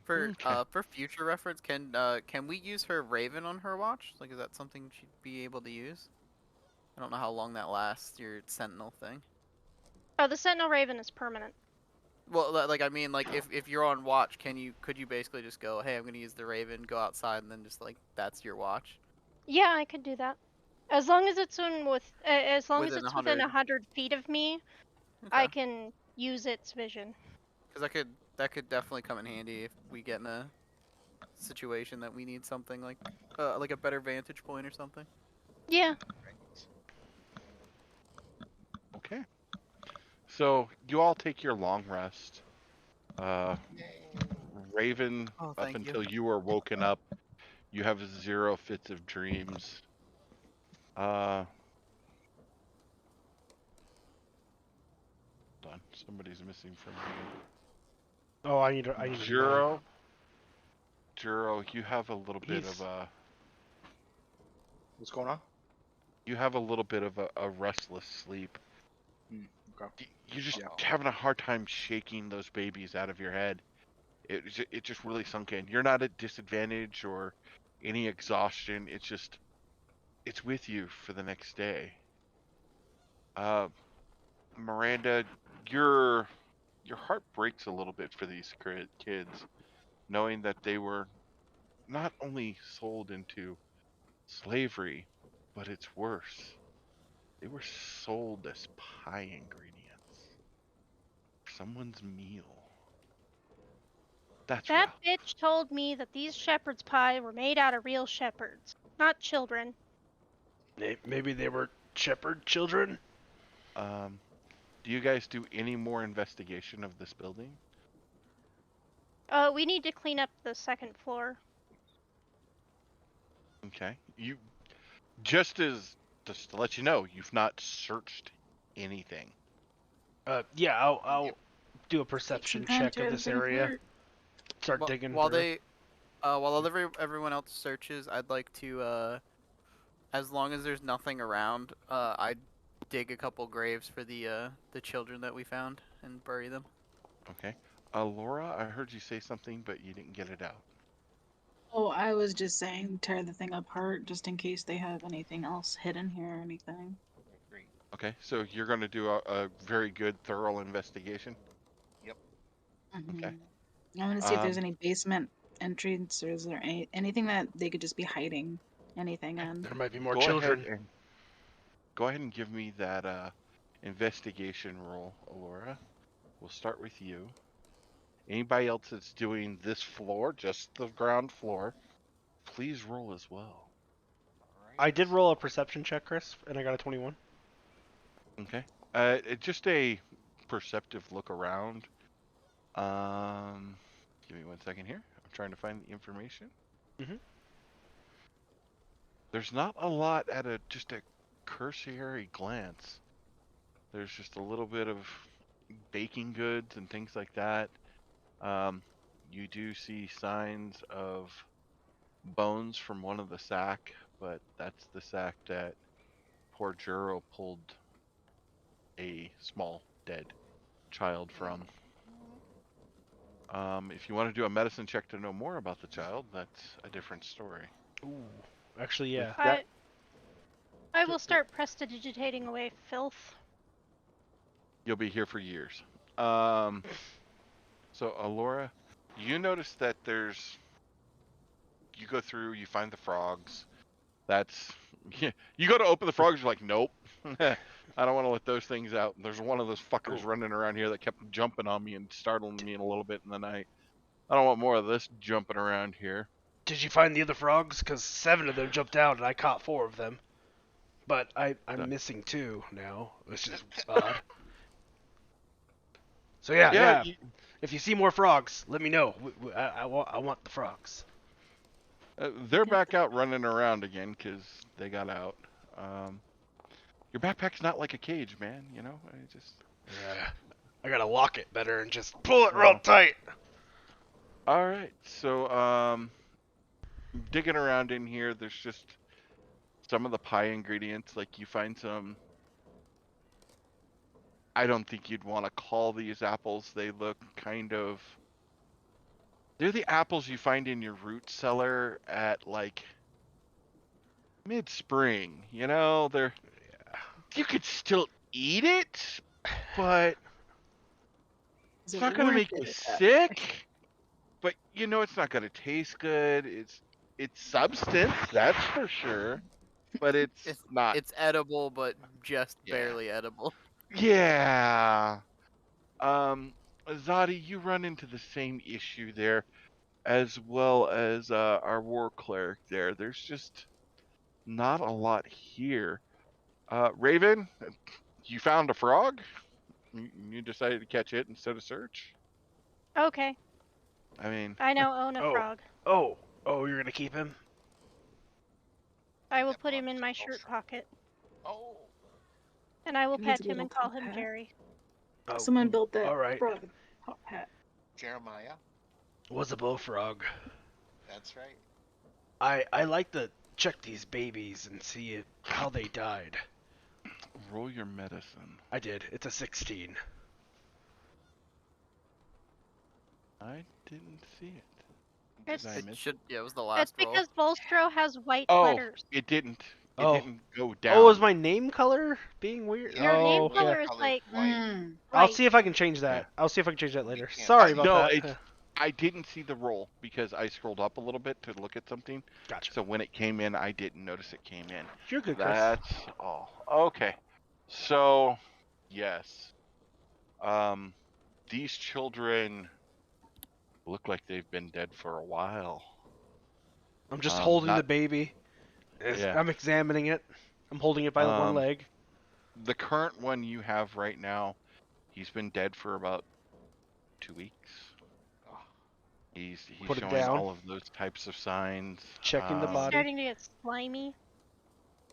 Okay. For future reference, can we use her Raven on her watch? Like, is that something she'd be able to use? I don't know how long that lasts. Your Sentinel thing. Oh, the Sentinel Raven is permanent. Well, like I mean, like if you're on watch, could you basically just go, hey, I'm gonna use the Raven, go outside, and then just like that's your watch Yeah, I could do that. As long as it's as long as within it's within 100. 100 feet of me, I Okay. can use its vision. Because that could definitely come in handy if we get in a situation that we need something like a better vantage point or something. Yeah. Right. Okay. So you all take your long rest. Uh, Yay. Raven, Oh, up thank you. until you are woken up, you have 0 fits of dreams. Uh, hold on, somebody's missing from Oh, I need to here. do mine. Juro, you have a little bit of He's What's going on? a restless sleep. Hmm, okay. You're just Yeah. having a hard time shaking those babies out of your head. It just really sunk in. You're not at disadvantage or any exhaustion. It's with you for the next day. Uh, Miranda, your heart breaks a little bit for these kids, knowing that they were not only sold into slavery, but it's worse. They were sold as pie ingredients for someone's meal. That's That rough. bitch told me that these shepherd's pie were made out of real shepherds, not children. Maybe they were shepherd children. Um, do you guys do any more investigation of this building? We need to clean up the second floor. Okay. Just to let you know, you've not searched anything. Yeah, I'll Yep. do a Take some perception time, check of tear the this thing area. apart. Start digging While through. everyone else searches, I'd like to as long as there's nothing around, I'd dig a couple graves for the children that we found and bury them. Okay. Laura, I heard you say something, but you didn't get it out. Oh, I was just saying tear the thing apart just in case they have anything else hidden here or anything. Great. Okay, so you're going to do a very good, thorough investigation. Yep. Okay. I want to see if there's Um, any basement entrance or is there anything that they could just be hiding anything in. There might be more go ahead children. and give me that investigation roll, Laura. We'll start with you. Anybody else that's doing this floor, just the ground floor, please roll as well. All right. I did roll a perception check, Chris, and I got a 21. Okay. Just a perceptive look around. Give me 1 second here. I'm trying to find the information. Mhm. There's not a lot at just a cursory glance. There's just a little bit of baking goods and things like that. Um, you do see signs of bones from one of the sack, but that's the sack that poor Juro pulled a small dead child from. If you want to do a medicine check to know more about the child, that's a different story. Ooh. Actually, yeah. That- I will start prestidigitating away filth. You'll be here for years. So, Alora, you notice that you go through, you find the frogs. That's, you go to open the frogs, you're like, nope. I don't want to let those things out. There's one of those fuckers running around here that kept jumping on me and startling me a little bit in the night. I don't want more of this jumping around here. Did you find the other frogs? Because 7 of them jumped out and I caught 4 of them. But I'm missing 2 now, which is odd. So yeah. If you see more frogs, let me know. I want the frogs. They're back out running around again because they got out. Your backpack's not like a cage, man. You know, I gotta lock it better and just pull it real tight. All right, so digging around in here, there's just some of the pie ingredients. Like you find some. I don't think you'd want to call these apples. They look kind of. They're the apples you find in your root cellar at like mid-spring. You know, you could still eat it, but Is it's it not gonna worth make you it? sick. But you know, it's not gonna taste good. It's substance, that's for sure. But it's not. It's edible, but just Yeah. barely edible. Yeah. Zadi, you run into the same issue there, as well as our war cleric there. There's just not a lot here. Raven, you found a frog? You decided to catch it instead of search? Okay, I mean, I now own a Oh. frog. Oh, you're gonna keep him? I will That put him belongs in to my both. shirt pocket, Oh, and I will He needs pet a him little and call top him hat. Jerry. Oh, Someone built that all right. frog top hat. Jeremiah. Was a bullfrog. That's right. I like to check these babies and see how they died. roll your medicine. I did. It's a 16. I didn't see it. It's- Did I miss it? Yeah, it was the That's last roll. because Volstro has white Oh, letters. it didn't. It Oh. didn't go down. Oh, is my name color being weird? Yeah, Your oh, name okay. color is Colored like white. I'll white. see if I can change that. Yeah. I'll see if I can change that later. can't Sorry see about No, that. it's. I didn't see the roll because I scrolled up a little bit to look at something. Gotcha. So when it came in, I didn't notice it came in. You're good, Chris. That's all. Okay. So, yes. These children look like they've been dead for a while. I'm just holding not- the baby. Yeah. I'm examining it. I'm holding it by the one leg. The current one you have right now, he's been dead for about 2 weeks. He's Put it showing down. all of those types of signs. Checking the It's body. starting to get slimy.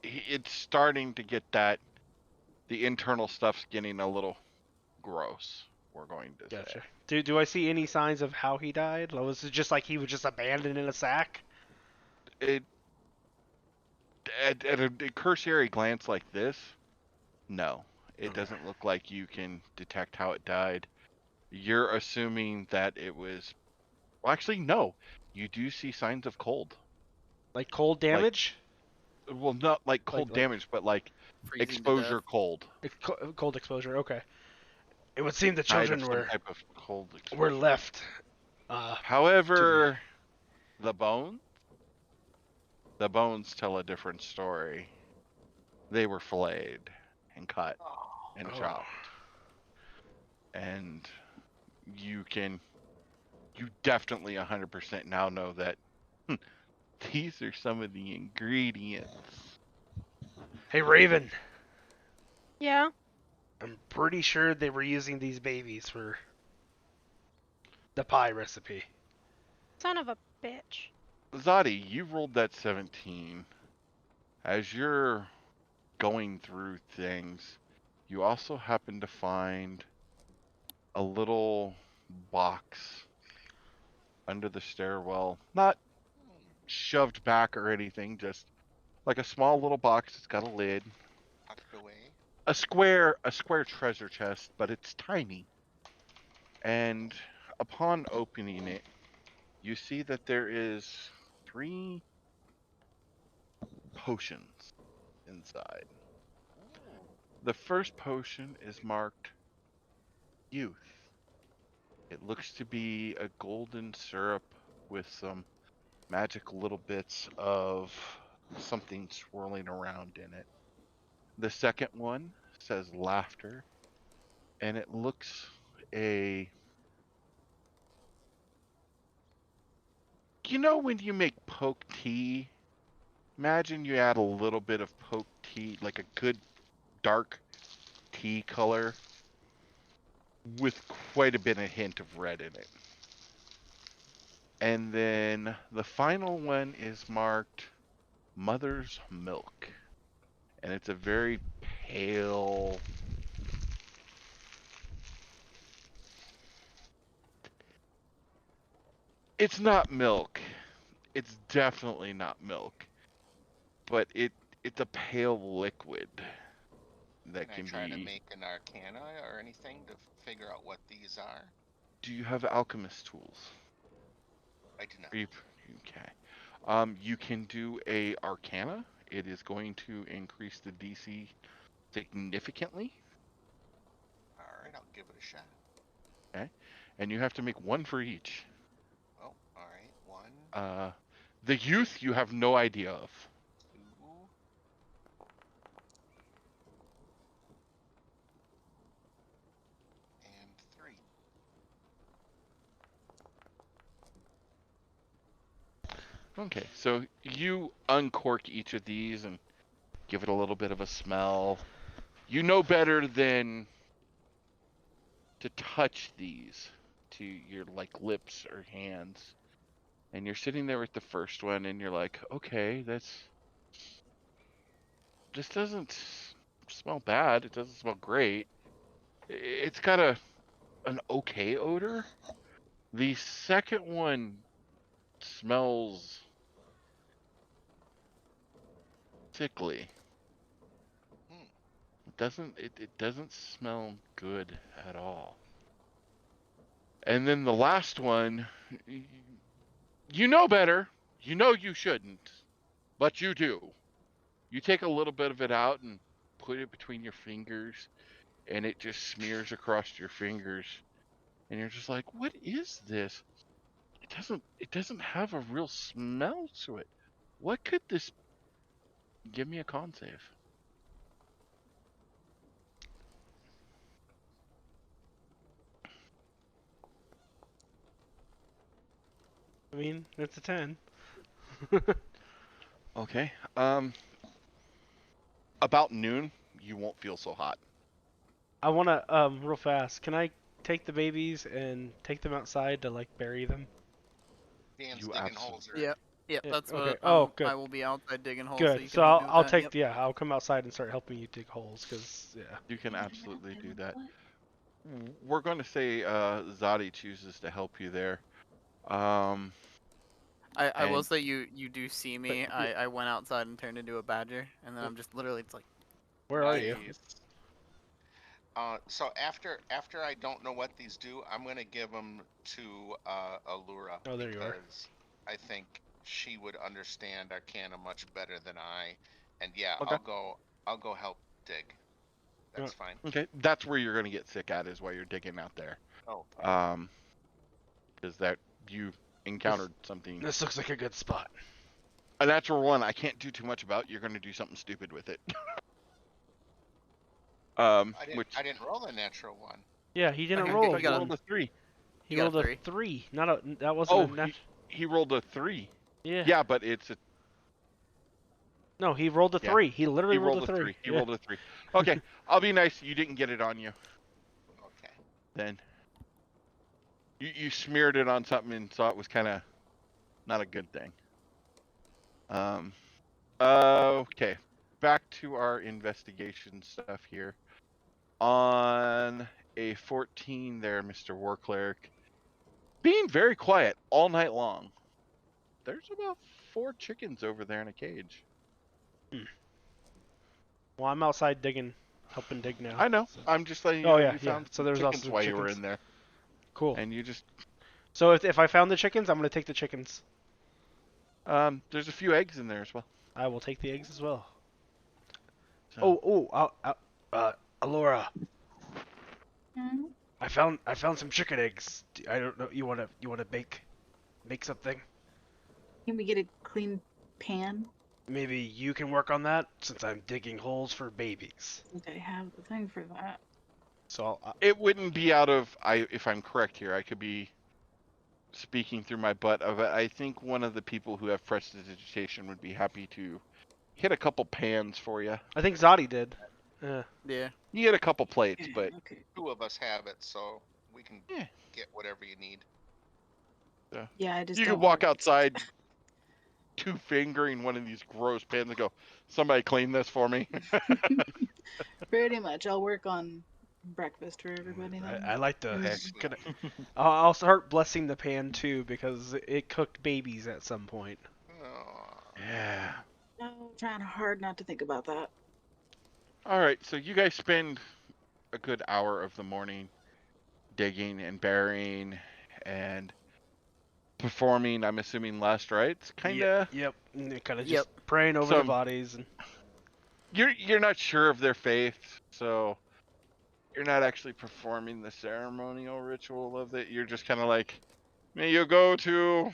It's starting to get that. The internal stuff's getting a little gross. We're going to Gotcha. say. Do I see any signs of how he died? Or was it just like he was just abandoned in a sack? At a cursory glance like this, no. It Okay. doesn't look like you can detect how it died. You're assuming that it was. Well, actually, no. You do see signs of cold. Like cold damage? Well, not like cold Like- damage, but like Freezing to exposure death. cold. Cold exposure. Okay. It would seem the Died of children some were type of cold exposure. were left. However, the bones tell a different story. They were filleted and cut and Oh. chopped. And you definitely 100% now know that these are some of the ingredients. Hey Raven, Yeah. I'm pretty sure they were using these babies for the pie recipe. Son of a bitch. Zadi, you rolled that 17. As you're going through things, you also happen to find a little box under the stairwell. Not shoved back or anything, just like a small little box. It's got a lid. Tucked away. A square treasure chest, but it's tiny. And upon opening it, you see that there is 3 potions inside. The first potion is marked Youth. It looks to be a golden syrup with some magic little bits of something swirling around in it. The second one says Laughter, and it looks a... You know when you make poke tea? Imagine you add a little bit of poke tea, like a good dark tea color, with quite a bit of hint of red in it. And then the final one is marked Mother's Milk. And it's a very pale... It's not milk. It's definitely not milk. But it's a pale liquid that Can can I try to be... make an arcana or anything to figure out what these are? Do you have alchemist tools? I do not. Are you... Okay. You can do a arcana. It is going to increase the DC significantly. Alright, I'll give it a shot. Okay. And you have to make 1 for each. Oh, alright. 1, The youth you have no idea of. 2, and 3. Okay, so you uncork each of these and give it a little bit of a smell. You know better than to touch these to your lips or hands. And you're sitting there with the first one and you're like, okay, this doesn't smell bad. It doesn't smell great. It's got an okay odor. The second one smells sickly. It doesn't smell good at all. And then the last one, you know better. You know you shouldn't, but you do. You take a little bit of it out and put it between your fingers, and it just smears across your fingers. And you're just like, what is this? It doesn't have a real smell to it. What could this... Give me a con save. I mean, it's a 10. Okay. About noon, you won't feel so hot. I want to, real fast, can I take the babies and take them outside to, like, bury them? Dan's You digging absolutely- holes. Or... Yep. Yep, Yeah, that's okay. what Oh, good. I will be outside digging holes. So you Good. can So help I'll, me I'll with that. take, Yep. I'll come outside and start helping you dig holes, because, yeah. You can absolutely do that. What? We're going to say Zadi chooses to help you there. I will and- say you do see me. I went outside and turned into a badger, and then I'm just literally it's like Where are you? Nice. So after I don't know what these do, I'm gonna give them to Allura. Oh, there you are. Because I think she would understand Arcana much better than I. And yeah, Okay. I'll go help dig. That's fine. Okay, that's where you're going to get sick at, is while you're digging out there. Oh. Because that you encountered something. This looks like a good spot. A natural one I can't do too much about. You're going to do something stupid with it. I didn't roll a natural one. Yeah, he didn't Okay, roll. we He got rolled a 3. He got a rolled a 3. 3. Not a. That wasn't Oh, a nat. he rolled a 3. Yeah. Yeah, but it's a... No, he rolled a Yeah. 3. He literally He rolled a 3. He rolled a 3. Okay, I'll be nice. You didn't get it on you. Okay. Then you smeared it on something and saw it was kind of not a good thing. Okay, back to our investigation stuff here. On a 14 there, Mr. War Cleric, being very quiet all night long. There's about 4 chickens over there in a cage. Well, I'm outside digging, helping dig now. I know. So. I'm just letting you Oh, know yeah, you yeah. found So some there's also chickens some while you were chickens. in there. Cool. And you just So if I found the chickens, I'm gonna take the chickens. There's a few eggs in there as well. I will take the eggs as well. So, Alora, Hmm? I found some chicken eggs. I don't know. You wanna make something? Can we get a clean pan? Maybe you can work on that since I'm digging holes for babies. I think I have the thing for that. So it wouldn't be out of if I'm correct here. I could be speaking through my butt of it. I think one of the people who have prestidigitation would be happy to hit a couple pans for you. I think Zadi did. Yeah. You get a couple plates, Okay, but okay. 2 of us have it, so we can Yeah. get whatever you need. Yeah, I just you don't could walk wanna- outside, two fingering one of these gross pans and go, "Somebody clean this for me." Pretty much. I'll work on breakfast for everybody then. I like the. Excellent. Can I'll start blessing the pan too because it cooked babies at some point. Oh, Yeah. No, trying hard not to think about that. All right, so you guys spend a good hour of the morning digging and burying and performing. I'm assuming last rites, kind of. Yep. Kind of Yep. just praying over the Some- bodies. And... You're not sure of their faith, so you're not actually performing the ceremonial ritual of it. You're just kind of like, may you go to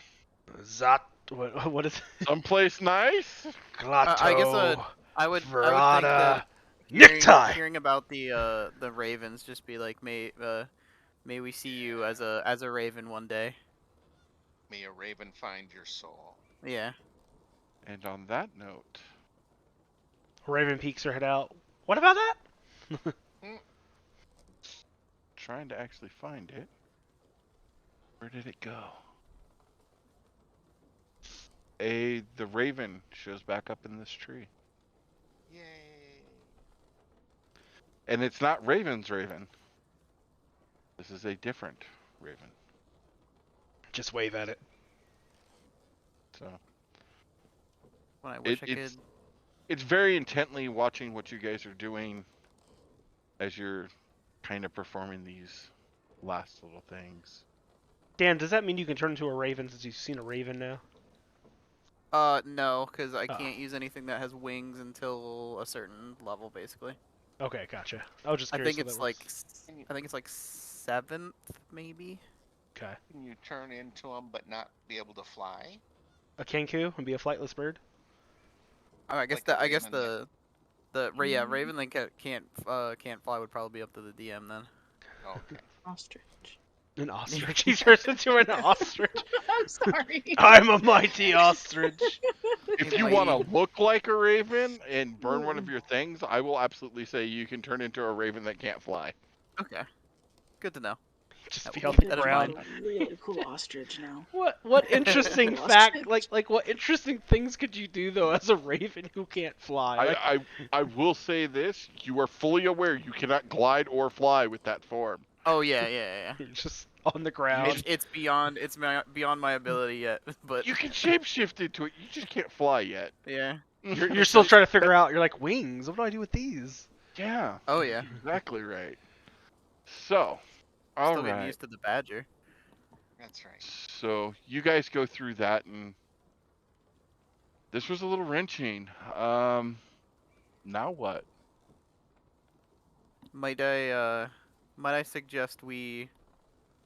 Zat. What is it? someplace nice. Glotto. I guess I would think Verada. that Necktie. hearing about the ravens, just be like, may we see you as a raven one day. may a raven find your soul. Yeah. And on that note, Raven peeks her head out. What about that? trying to actually find it. Where did it go? The raven shows back up in this tree. Yay! And it's not Raven's raven. This is a different raven. Just wave at it. So When I wish I could. it's very intently watching what you guys are doing as you're kind of performing these last little things. Dan, does that mean you can turn into a raven since you've seen a raven now? No, because I Oh. can't use anything that has wings until a certain level, basically. Okay, gotcha. I was just I curious. think how it's that like works. I think it's like 7th, maybe. Okay. Can you turn into them but not be able to fly? A kenku and be a flightless bird. Oh, I guess Like a I guess ravenling. yeah, Ravenlink can't fly would probably be up to the DM then. Okay. Ostrich. An ostrich. He turns into an ostrich. I'm sorry. I'm a mighty ostrich. If you want to look like a raven and burn one of your things, I will absolutely say you can turn into a raven that can't fly. Okay, good to know. Just That be will on keep the that in ground. mind. Really cool ostrich now. What interesting Ostrich. fact? Like what interesting things could you do though as a raven who can't fly? Like, I will say this: you are fully aware you cannot glide or fly with that form. Oh yeah. you're just on the ground. It's beyond my ability yet, but You can shapeshift into it. You just can't fly yet. yeah. You're still trying to figure out. You're like wings. What do I do with these? Yeah. Oh yeah. Exactly right. So, all Still getting right. used to the badger. That's right. So you guys go through that, and this was a little wrenching. Now what? Might I suggest we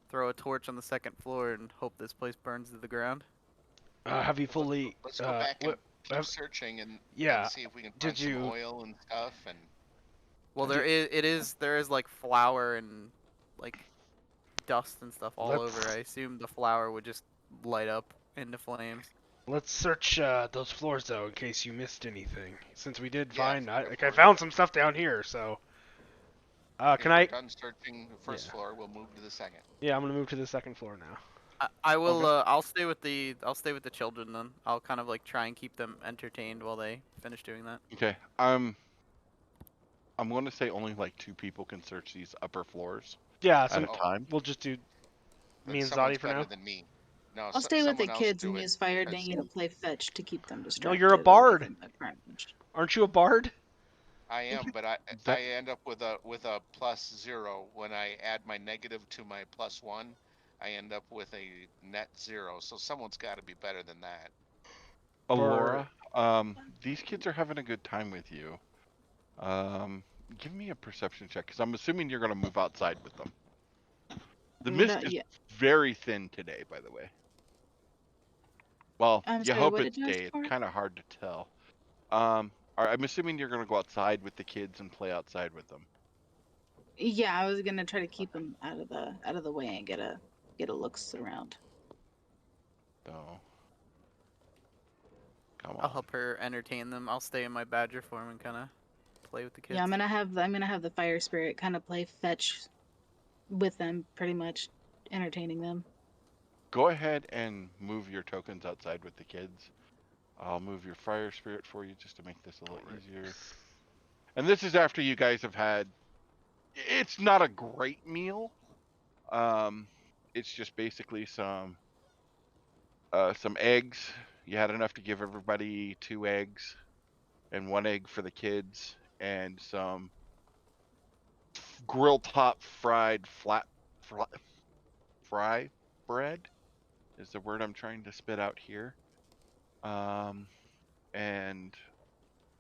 throw a torch on the 2nd floor and hope this place burns to the ground? Have you fully? Let's go back and keep have- searching and yeah, see if we can did find some you- oil and stuff. And Well, there is like flour and like dust and stuff all Let's- over. I assume the flour would just light up into flames. Let's search those floors though, in case you missed anything. Since we did Yeah, find, for I sure. found some stuff down here. So, if can we're I? done searching the first Yeah. floor, we'll move to the second. Yeah, I'm gonna move to the 2nd floor now. I will. Okay. I'll stay with the children then. I'll kind of like try and keep them entertained while they finish doing that. Okay. I'm going to say only like 2 people can search these upper floors Yeah, at so a time. we'll just do But me and someone's Zadi for better now. than me. No, I'll stay with the someone else kids do and it, use fire because- dinghy to play fetch to keep them No, distracted. you're a away bard. from the carnage. Aren't you a bard? I am, but I That- end up with a +0 when I add my negative to my +1. I end up with a net 0. So someone's got to be better than that. Alora, these kids are having a good time with you. Give me a perception check, because I'm assuming you're going to move outside with them. The No, mist is yeah. very thin today, by the way. Well, I'm you sorry. hope What it's did you ask day. It's for? kind of hard to tell. I'm assuming you're going to go outside with the kids and play outside with them. Yeah, I was gonna try to keep them out of the way and get a looks around. So, come I'll on. help her entertain them. I'll stay in my badger form and kind of play with the kids. Yeah, I'm gonna have the fire spirit kind of play fetch with them, pretty much entertaining them. Go ahead and move your tokens outside with the kids. I'll move your fire spirit for you just to make this a little easier. And this is after you guys have had. It's not a great meal. It's just basically some eggs. You had enough to give everybody 2 eggs, and 1 egg for the kids, and some grill top fried fry bread is the word I'm trying to spit out here. And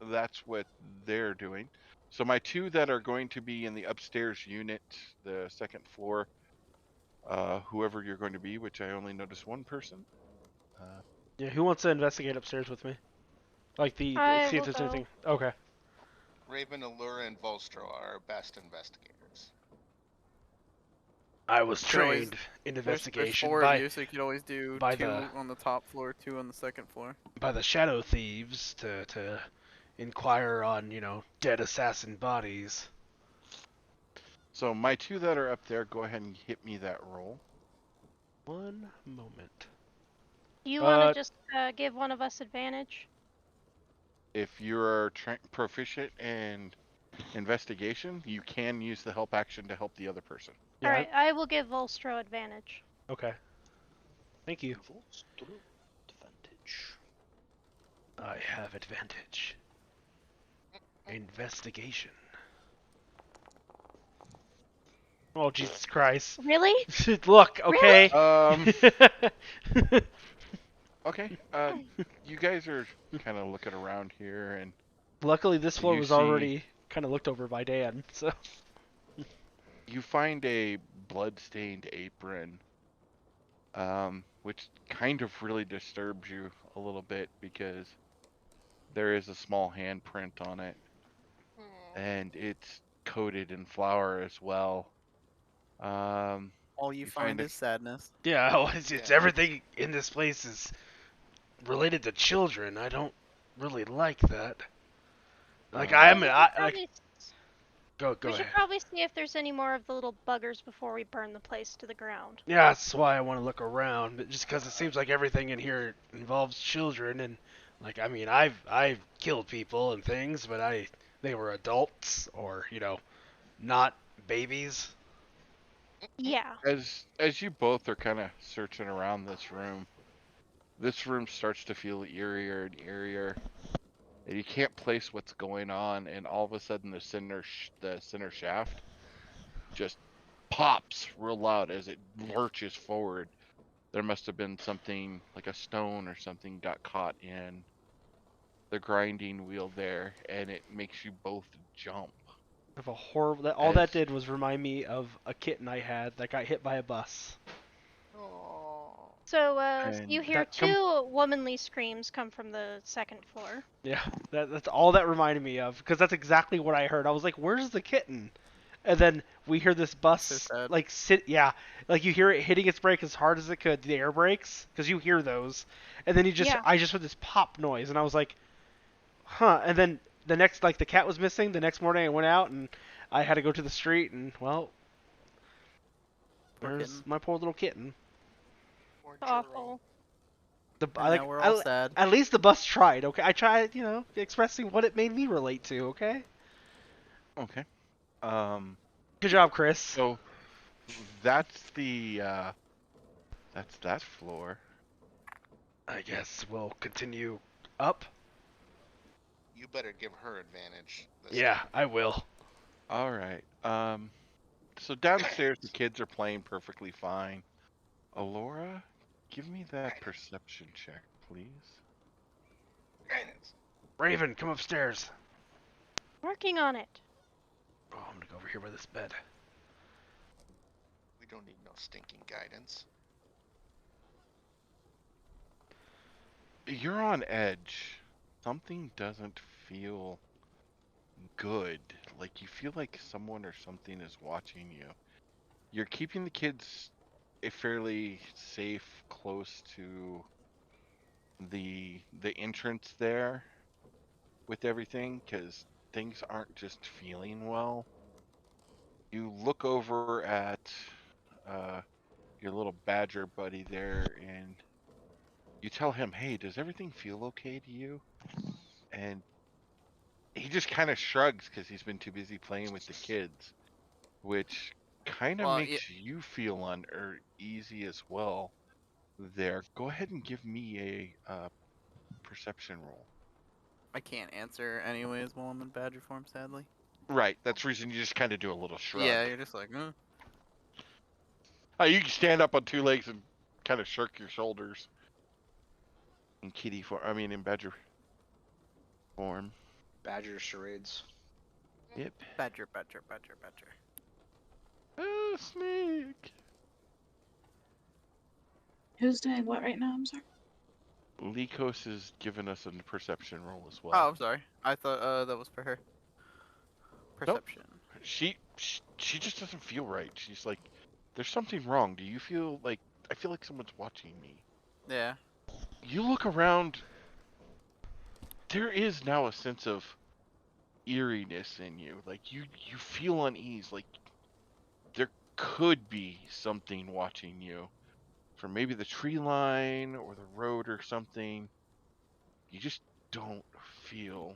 that's what they're doing. So my 2 that are going to be in the upstairs unit, the 2nd floor, whoever you're going to be, which I only noticed 1 person. Yeah, who wants to investigate upstairs with me? Like I see if will there's go. anything. Okay. Raven, Allura, and Volstro are our best investigators. I was You could always- trained in There's investigation 4 by of you, so you could always do by 2 the- on the top floor, 2 on the 2nd floor. by the shadow thieves to inquire on, dead assassin bodies. So my 2 that are up there, go ahead and hit me that roll. One moment. Do you want to just give one of us advantage? If you're proficient in investigation, you can use the help action to help the other person. Yeah. Alright, I will give Volstro advantage. Okay. Thank you. Advantage. I have advantage. Investigation. Oh, Jesus Christ. Really? Look, okay. Okay. You guys are kind of looking around here, and Luckily, this floor You was see- already kind of looked over by Dan, so. you find a blood-stained apron, which kind of really disturbs you a little bit because there is a small handprint on it, and it's coated in flour as well. All you You find find a- is sadness. Yeah, well, it's Yeah. everything in this place is related to children. I don't really like that. Like, Uh, Go We should ahead. probably see if there's any more of the little buggers before we burn the place to the ground. Yeah, that's why I want to look around, but just because it seems like everything in here involves children, and like I've killed people and things, but they were adults or not babies. Yeah. as you both are kind of searching around this room starts to feel eerier and eerier. And you can't place what's going on, and all of a sudden the center shaft just pops real loud as it lurches forward. There must have been something like a stone or something got caught in the grinding wheel there, and it makes you both jump. Of a horrible. All that As- did was remind me of a kitten I had that got hit by a bus. Oh. So, And you hear that com- 2 womanly screams come from the 2nd floor. Yeah, that's all that reminded me of, because that's exactly what I heard. I was like, "Where's the kitten?" And then we hear this bus So sad. like like you hear it hitting its brake as hard as it could, the air brakes, because you hear those, and then Yeah. I just heard this pop noise, and I was like, "Huh?" And then the cat was missing. The next morning I went out and I had to go to the street, and well, Poor there's kitten. my poor little kitten. Poor It's awful. The And now we're all sad. At least the bus tried. Okay, I tried, expressing what it made me relate to. Okay. Okay. Good job, Chris. So that's that's that floor. I guess we'll continue up. You better give her advantage. Yeah, I will. All right. So downstairs the kids are playing perfectly fine. Alora, give me that perception check, please. Guidance. Raven, come upstairs. Working on it. Oh, I'm gonna go over here by this bed. We don't need no stinking guidance. You're on edge. Something doesn't feel good. Like you feel like someone or something is watching you. You're keeping the kids fairly safe, close to the entrance there with everything, because things aren't just feeling well. You look over at uh, your little badger buddy there, and you tell him, "Hey, does everything feel okay to you?" And he just kind of shrugs because he's been too busy playing with the kids, which kind of Well, yeah, makes you feel uneasy as well. There, go ahead and give me a perception roll. I can't answer anyways while I'm in badger form, sadly. Right, that's the reason you just kind of do a little shrug. Yeah, you're just like, You can stand up on two legs and kind of shirk your shoulders. In kitty form, in badger form. Badger charades. Yep. badger, badger, badger, badger. Snake. Who's doing what right now? I'm sorry. Lycos has given us a perception roll as well. Oh, I'm sorry. I thought that was for her. Perception. She just doesn't feel right. She's like, there's something wrong. Do you feel like, I feel like someone's watching me. Yeah. You look around, there is now a sense of eeriness in you. Like you feel unease, like there could be something watching you from maybe the tree line or the road or something. You just don't feel.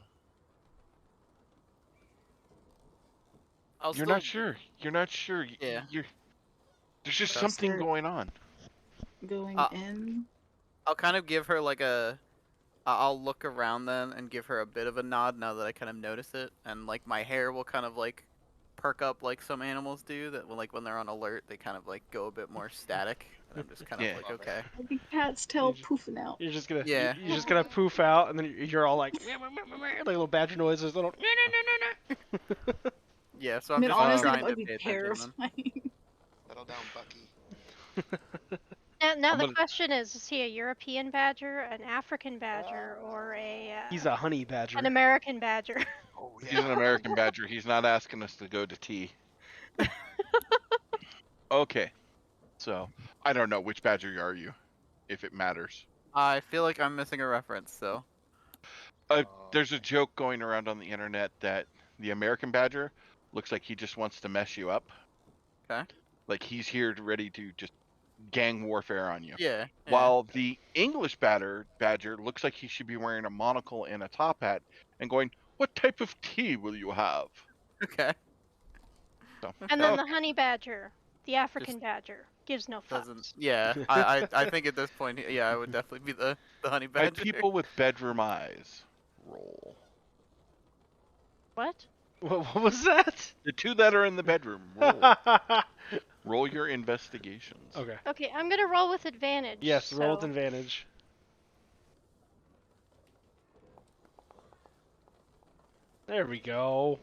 You're not sure. You're not sure. Yeah. There's just Does something there- going on. Going Uh, in. I'll kind of give her like I'll look around then and give her a bit of a nod now that I kind of notice it, and like my hair will kind of like perk up like some animals do. That when they're on alert, they kind of like go a bit more static, and I'm just kind of Yeah. like, okay. Like a cat's tail You just- poofing out. You're just gonna, Yeah. you're just gonna poof out, and then you're all like, like little badger noises, little. Yeah, so I I'm mean, just honestly, that trying to would be pay attention then. terrifying. Settle down, Bucky. Now I'm the gonna- question is he a European badger, an African badger, or He's a honey badger. an American badger? Oh He's an American badger. He's not asking us to go to tea. Okay. So, I don't know, which badger are you, if it matters. I feel like I'm missing a reference, so. There's a joke going around on the internet that the American badger looks like he just wants to mess you up. Okay. Like he's here ready to just gang warfare on you. Yeah. While the English badger looks like he should be wearing a monocle and a top hat and going, "What type of tea will you have?" Okay. So, And then the honey badger, the African Just badger, gives no fucks. doesn't. Yeah. I think at this point, yeah, I would definitely be the honey my badger. people with bedroom eyes roll. What? What was that? The two that are in the bedroom roll. Roll your investigations. Okay. Okay, I'm gonna roll with advantage. Yes, roll with so- advantage. There we go.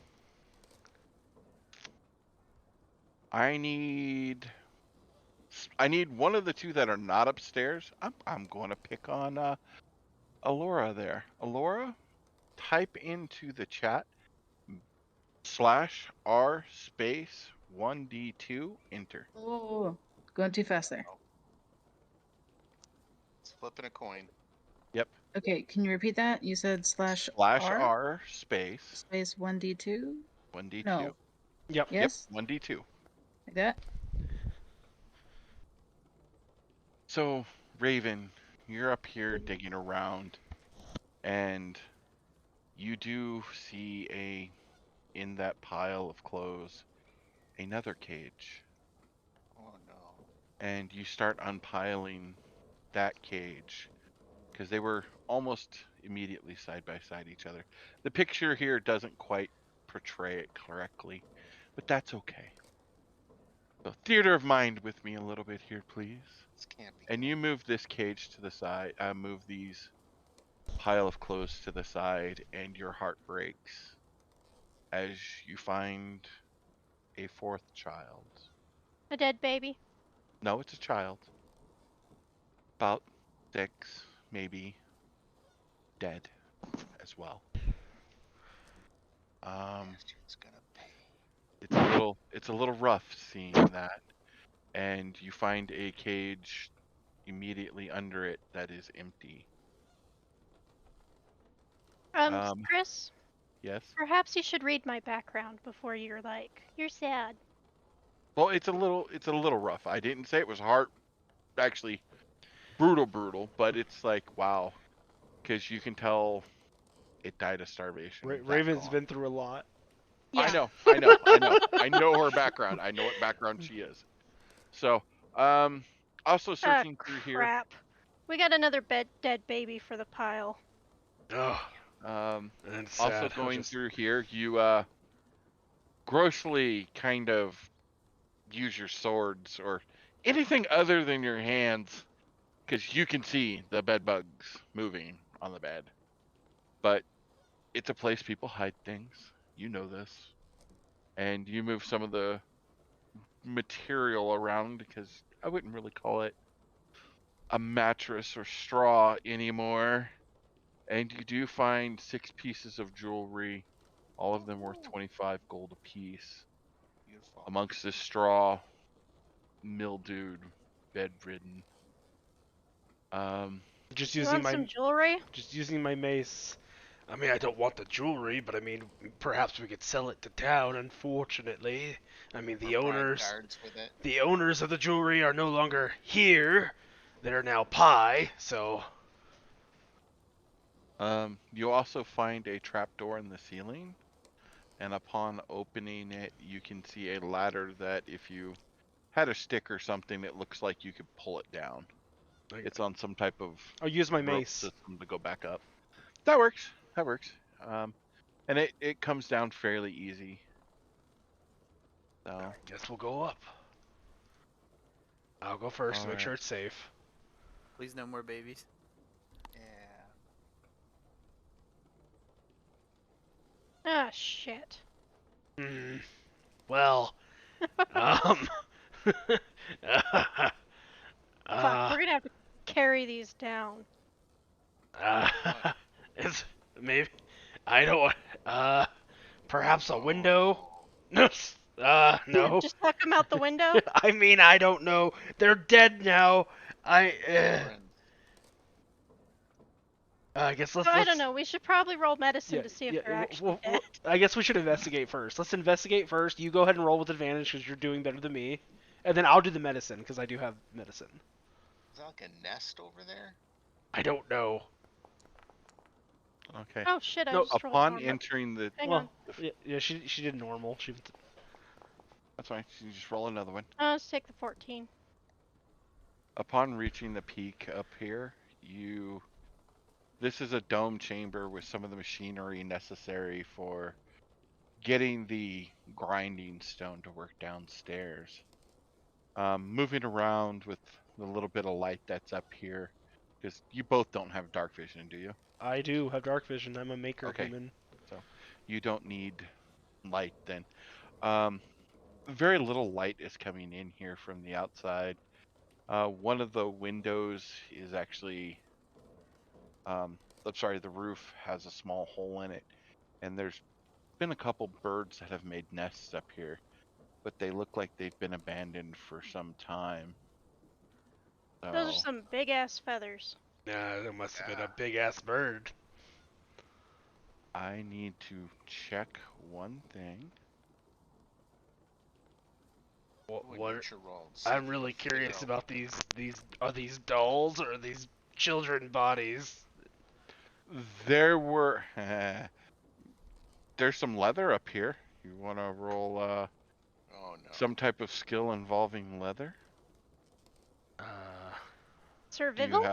I need one of the two that are not upstairs. I'm going to pick on Alora there. Alora, type into the chat /r space 1d2 enter. Oh, going too fast there. It's flipping a coin. Okay, can you repeat that? You said /r /r space space 1d2. 1d2. No. Yep. Yes. Yep, 1d2. Like that. So, Raven, you're up here digging around, and you do see in that pile of clothes, another cage. Oh no. And you start unpiling that cage, because they were almost immediately side by side each other. The picture here doesn't quite portray it correctly, but that's okay. So, theater of mind with me a little bit here, please. This can't be. And you move this cage to the side. Move these pile of clothes to the side, and your heart breaks as you find a fourth child. A dead baby. No, it's a child. About 6, maybe dead as well. Bastard's gonna pay. It's a little rough seeing that, and you find a cage immediately under it that is empty. Chris, Yes. perhaps you should read my background before you're like, you're sad. Well, it's a little rough. I didn't say it was hard, actually brutal, but it's like wow, because you can tell it died of starvation. that Raven's gone. been through a lot. Yeah. I know her background. I know what background she is. So, also searching through here. Crap. We got another dead baby for the pile. Oh, Also sad. going through here, you grossly kind of use your swords or anything other than your hands, because you can see the bed bugs moving on the bed. But it's a place people hide things. You know this. And you move some of the material around, because I wouldn't really call it a mattress or straw anymore. And you do find 6 pieces of jewelry, all of them worth 25 gold apiece, Beautiful. amongst this straw, mildewed, bedridden. Just You using want my some jewelry? just using my mace. I mean, I don't want the jewelry, but I mean, perhaps we could sell it to town. Unfortunately, I mean, Or bribe guards with it. the owners of the jewelry are no longer here. They're now pie. So, You also find a trapdoor in the ceiling, and upon opening it, you can see a ladder that if you had a stick or something, it looks like you could pull it down. It's on some type of I'll use my rope mace. system to go back up. That works. And it comes down fairly easy. So, I guess we'll go up. I'll go first to make sure it's safe. Please no more babies. Yeah. Ah, shit. Well, um, Fuck, we're gonna have to carry these down. it's maybe I don't. Perhaps a window. No. No. Just tuck them out the window? I mean, I don't know. They're dead now. I guess let's. So I don't know. We should probably roll medicine to see if they're actually well, dead. I guess we should investigate first. Let's investigate first. You go ahead and roll with advantage because you're doing better than me, and then I'll do the medicine because I do have medicine. Is that like a nest over there? I don't know. okay. Oh shit! I No, just rolled upon normal. entering the... Hang Well, on. yeah, she did normal. That's fine. You just roll another one. Let's take the 14. Upon reaching the peak up here, this is a dome chamber with some of the machinery necessary for getting the grinding stone to work downstairs. Moving around with the little bit of light that's up here, because you both don't have dark vision, do you? I do have dark vision. I'm a maker Okay. human. So you don't need light then. Very little light is coming in here from the outside. One of the windows is actually, I'm sorry, the roof has a small hole in it, and there's been a couple birds that have made nests up here, but they look like they've been abandoned for some time. So, Those are some big ass feathers. Nah, there must have been a big ass bird. I need to check one thing. What? Nature rolled. I'm really curious about these. Are these dolls or are these children bodies? There were there's some leather up here. You want to roll Oh no. some type of skill involving leather? Do Survival? you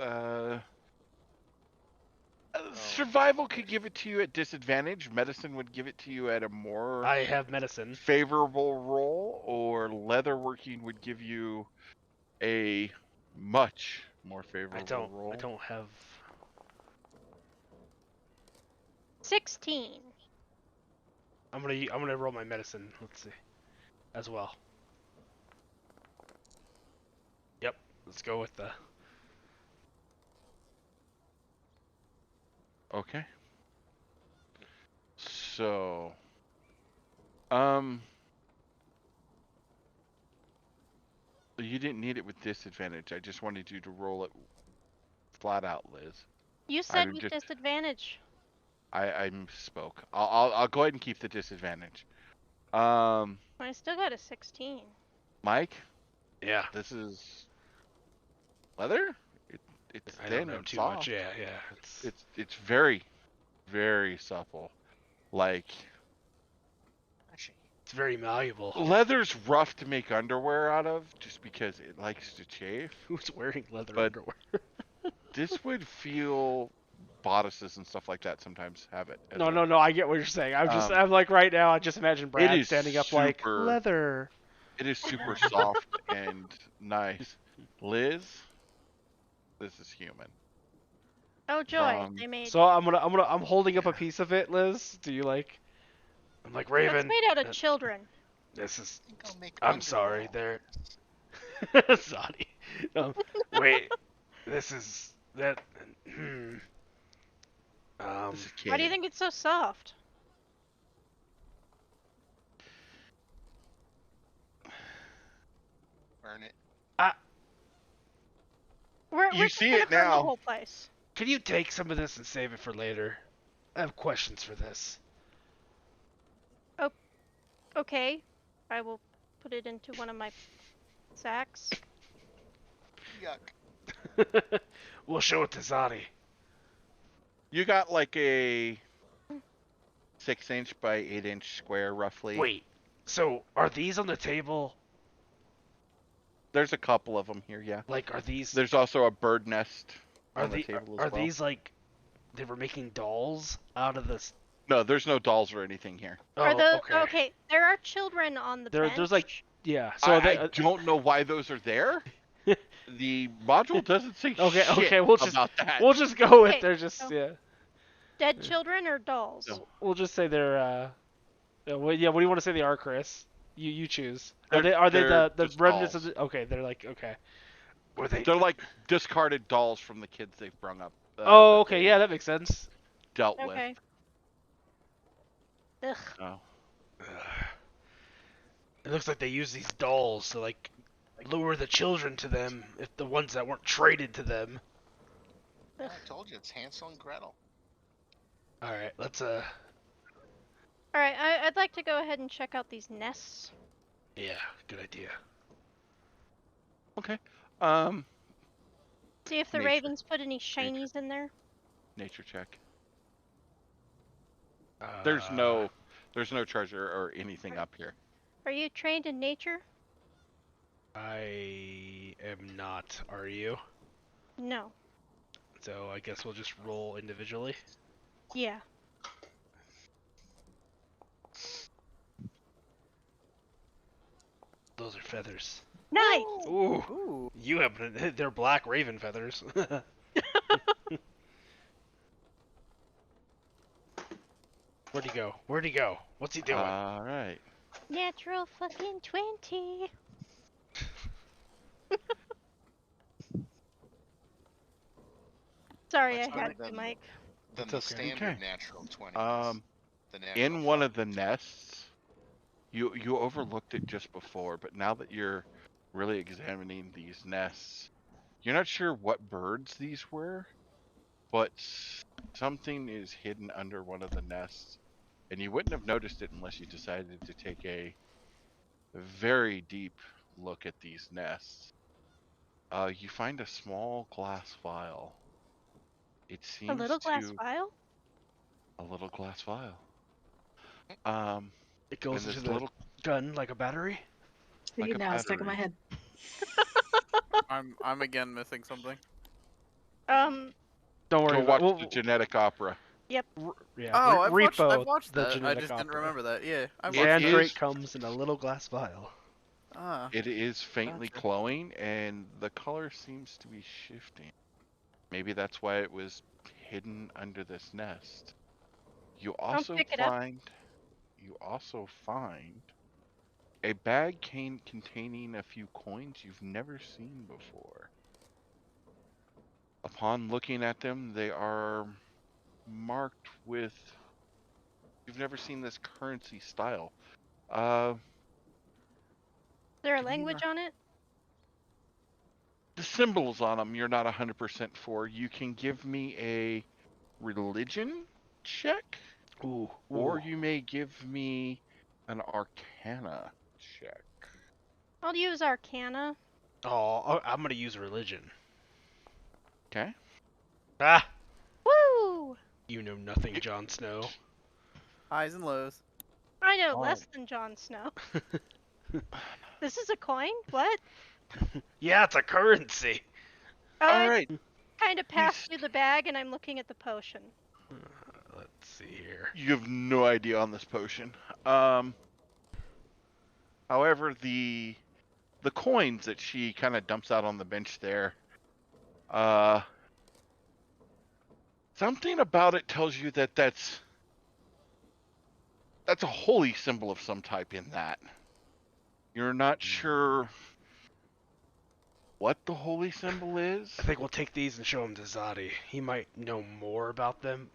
have survival could give it to you at disadvantage. Medicine would give it to you at a more I have medicine. favorable roll, or leatherworking would give you a much more favorable roll. I don't have. 16. I'm gonna roll my medicine. Let's see, as well. Yep. Let's go with the. Okay. So, you didn't need it with disadvantage. I just wanted you to roll it flat out, Liz. You said I'm with just- disadvantage. I misspoke. I'll go ahead and keep the disadvantage. I still got a 16. Mike, Yeah. this is leather. It's I thin don't know and too soft. much. Yeah. It's very, very supple. Like Actually, It's very malleable. leather's rough to make underwear out of, just because it likes to chafe. Who's wearing leather But- underwear? This would feel bodices and stuff like that sometimes have it. as No, well. no. I get what you're saying. Um, I'm like right now. I just imagine Brad is standing up like super- leather. It is super soft and nice. Liz, this is human. Oh joy, Um, they made. So I'm holding up a piece of it, Liz. Do you like? I'm like That's Raven. made out of children. This is. I think I'll make I'm sorry. underwear. There. Sorry. Wait. This is that. This is Why do you Kate. think it's so soft? Burn it. We're You just see gonna it burn now. the whole place. Can you take some of this and save it for later? I have questions for this. Okay, I will put it into one of my sacks. Yuck. We'll show it to Zadi. You got like a 6-inch by 8-inch square, roughly. Wait. So are these on the table? There's a couple of them here, yeah. Like, are these? There's also a bird nest Are on the the table are as well. these like? They were making dolls out of this. No, there's no dolls or anything here. Are the okay. okay? There are children on the bench. There's like yeah. So I don't know why those are there. The module doesn't say Okay, shit okay, we'll just- about that. we'll just go with Okay, they're just so- yeah. dead children or dolls. No. We'll just say they're what do you want to say they are, Chris? You choose. Are They're- they they're the just remnants of dolls. the, okay, they're like okay. Were they They're like discarded dolls from the kids they've brung up. Oh, that okay, they yeah, that makes sense. Dealt Okay. Ugh. with. Oh. It looks like they use these dolls to like lure the children to them, if the ones that weren't traded to them. I told you it's Hansel and Gretel. All right, let's All right, I'd like to go ahead and check out these nests. yeah, good idea. Okay. See if the Nature. ravens put any shinies in there. Nature check. There's no treasure or anything up here. Are you trained in nature? I am not. Are you? No. So I guess we'll just roll individually. Yeah. Those are feathers. Nice. Ooh, Ooh. you have they're black raven feathers. Where'd he go? Where'd he go? What's he doing? All right. Natural fucking 20. Sorry, Much I better had to, than- Mike. Than It's the okay. standard Okay. natural 20. The natural In one of the nests, you overlooked it just before, but now that you're really examining these nests, you're not sure what birds these were, but something is hidden under one of the nests, and you wouldn't have noticed it unless you decided to take a very deep look at these nests. You find a small glass vial. It seems A little glass to vial? a little glass vial. It goes and into this the little gun like a battery. Like See, a now it's stuck in my battery. head. I'm again missing something. Don't Go worry. watch we'll, the genetic opera. yeah, Oh, I've Repo, watched the that. I genetic just didn't opera. remember that. Yeah, I've It watched And is- that. Drake comes in a little glass vial. Ah, It is faintly gotcha. glowing, and the color seems to be shifting. Maybe that's why it was hidden under this nest. You I'll also pick it up. find a bag containing a few coins you've never seen before. Upon looking at them, they are marked with. You've never seen this currency style. Uh, Is there a give me language on it? the symbols on them. You're not 100% for. You can give me a religion check, Ooh, or ooh. you may give me an arcana check. I'll use Arcana. Oh, I'm gonna use religion. Okay. Ah, Woo! you know nothing, Jon Snow. Highs and lows. I know Oh. less than Jon Snow. This is a coin? What? Yeah, it's a currency. Oh, All I right. kind of passed through the bag and I'm looking at the potion. Let's see here. You have no idea on this potion. However, the coins that she kind of dumps out on the bench there, something about it tells you that that's a holy symbol of some type in that. You're not sure what the holy symbol is. I think we'll take these and show them to Zadi. He might know more about them.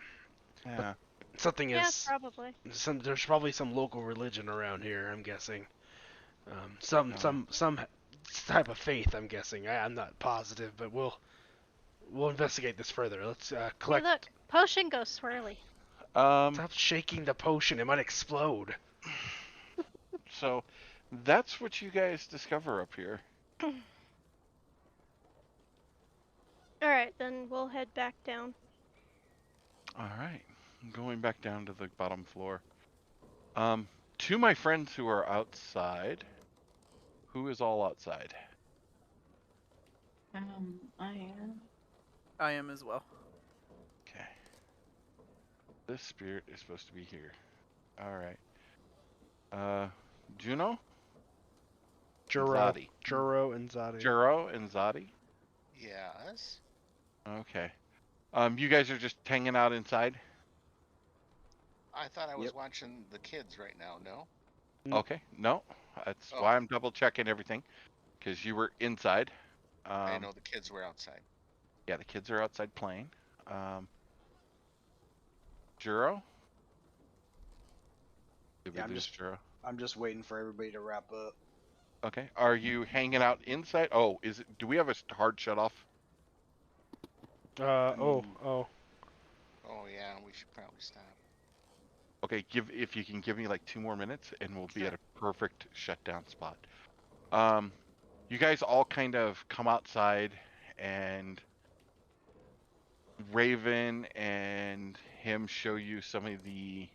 Yeah. Something Yeah, is probably. there's probably some local religion around here. I'm guessing. Some type of faith. I'm guessing. I'm not positive, but we'll investigate this further. Let's Hey, collect. look, potion goes swirly. Stop shaking the potion. It might explode. So that's what you guys discover up here. Alright, then we'll head back down. All right. Going back down to the bottom floor. To my friends who are outside, who is all outside? I am. I am as well. Okay. This spirit is supposed to be here. All right. Juno? Zadi. Juro, and Zadi. Juro and Zadi? Yes. Okay. You guys are just hanging out inside? I thought I was Yep. watching the kids right now. No. Okay. No. That's Oh. why I'm double checking everything. Because you were inside. I know the kids were outside. Yeah, the kids are outside playing. Juro? Did we Yeah, lose Juro? I'm just waiting for everybody to wrap up. Okay. Are you hanging out inside? Oh, do we have a hard shut off? Oh. Oh yeah, we should probably stop. Okay, if you can give me like 2 more minutes and we'll be Sure. at a perfect shutdown spot. You guys all kind of come outside and Raven and him show you some of the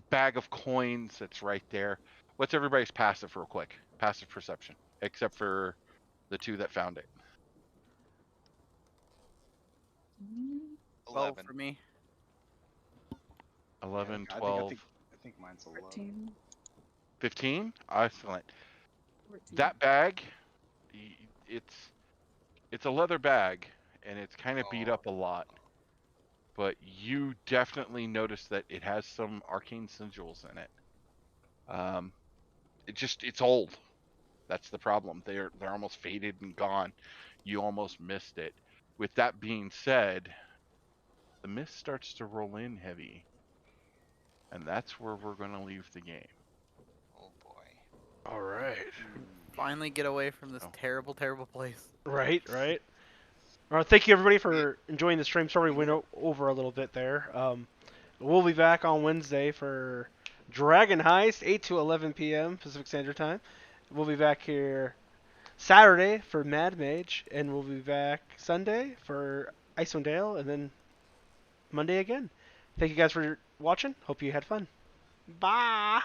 bag of coins that's right there. What's everybody's passive real quick? Passive perception, except for the 2 that found it. 12 11. for me. 11, I 12, think mine's 11. 14. 15? Excellent. 14. That bag, it's a leather bag, and it's kind of beat Oh. up a lot. But you definitely notice that it has some arcane sigils in it. It's old. That's the problem. They're almost faded and gone. You almost missed it. With that being said, the mist starts to roll in heavy. And that's where we're going to leave the game. Oh boy. All right. Finally get away from this Oh. terrible, terrible place. Right. All right. Thank you everybody for enjoying the stream. Sorry we went over a little bit there. We'll be back on Wednesday for Dragon Heist, 8 to 11 p.m. Pacific Standard Time. We'll be back here Saturday for Mad Mage, and we'll be back Sunday for Icewind Dale, and then Monday again. Thank you guys for watching. Hope you had fun. Bye.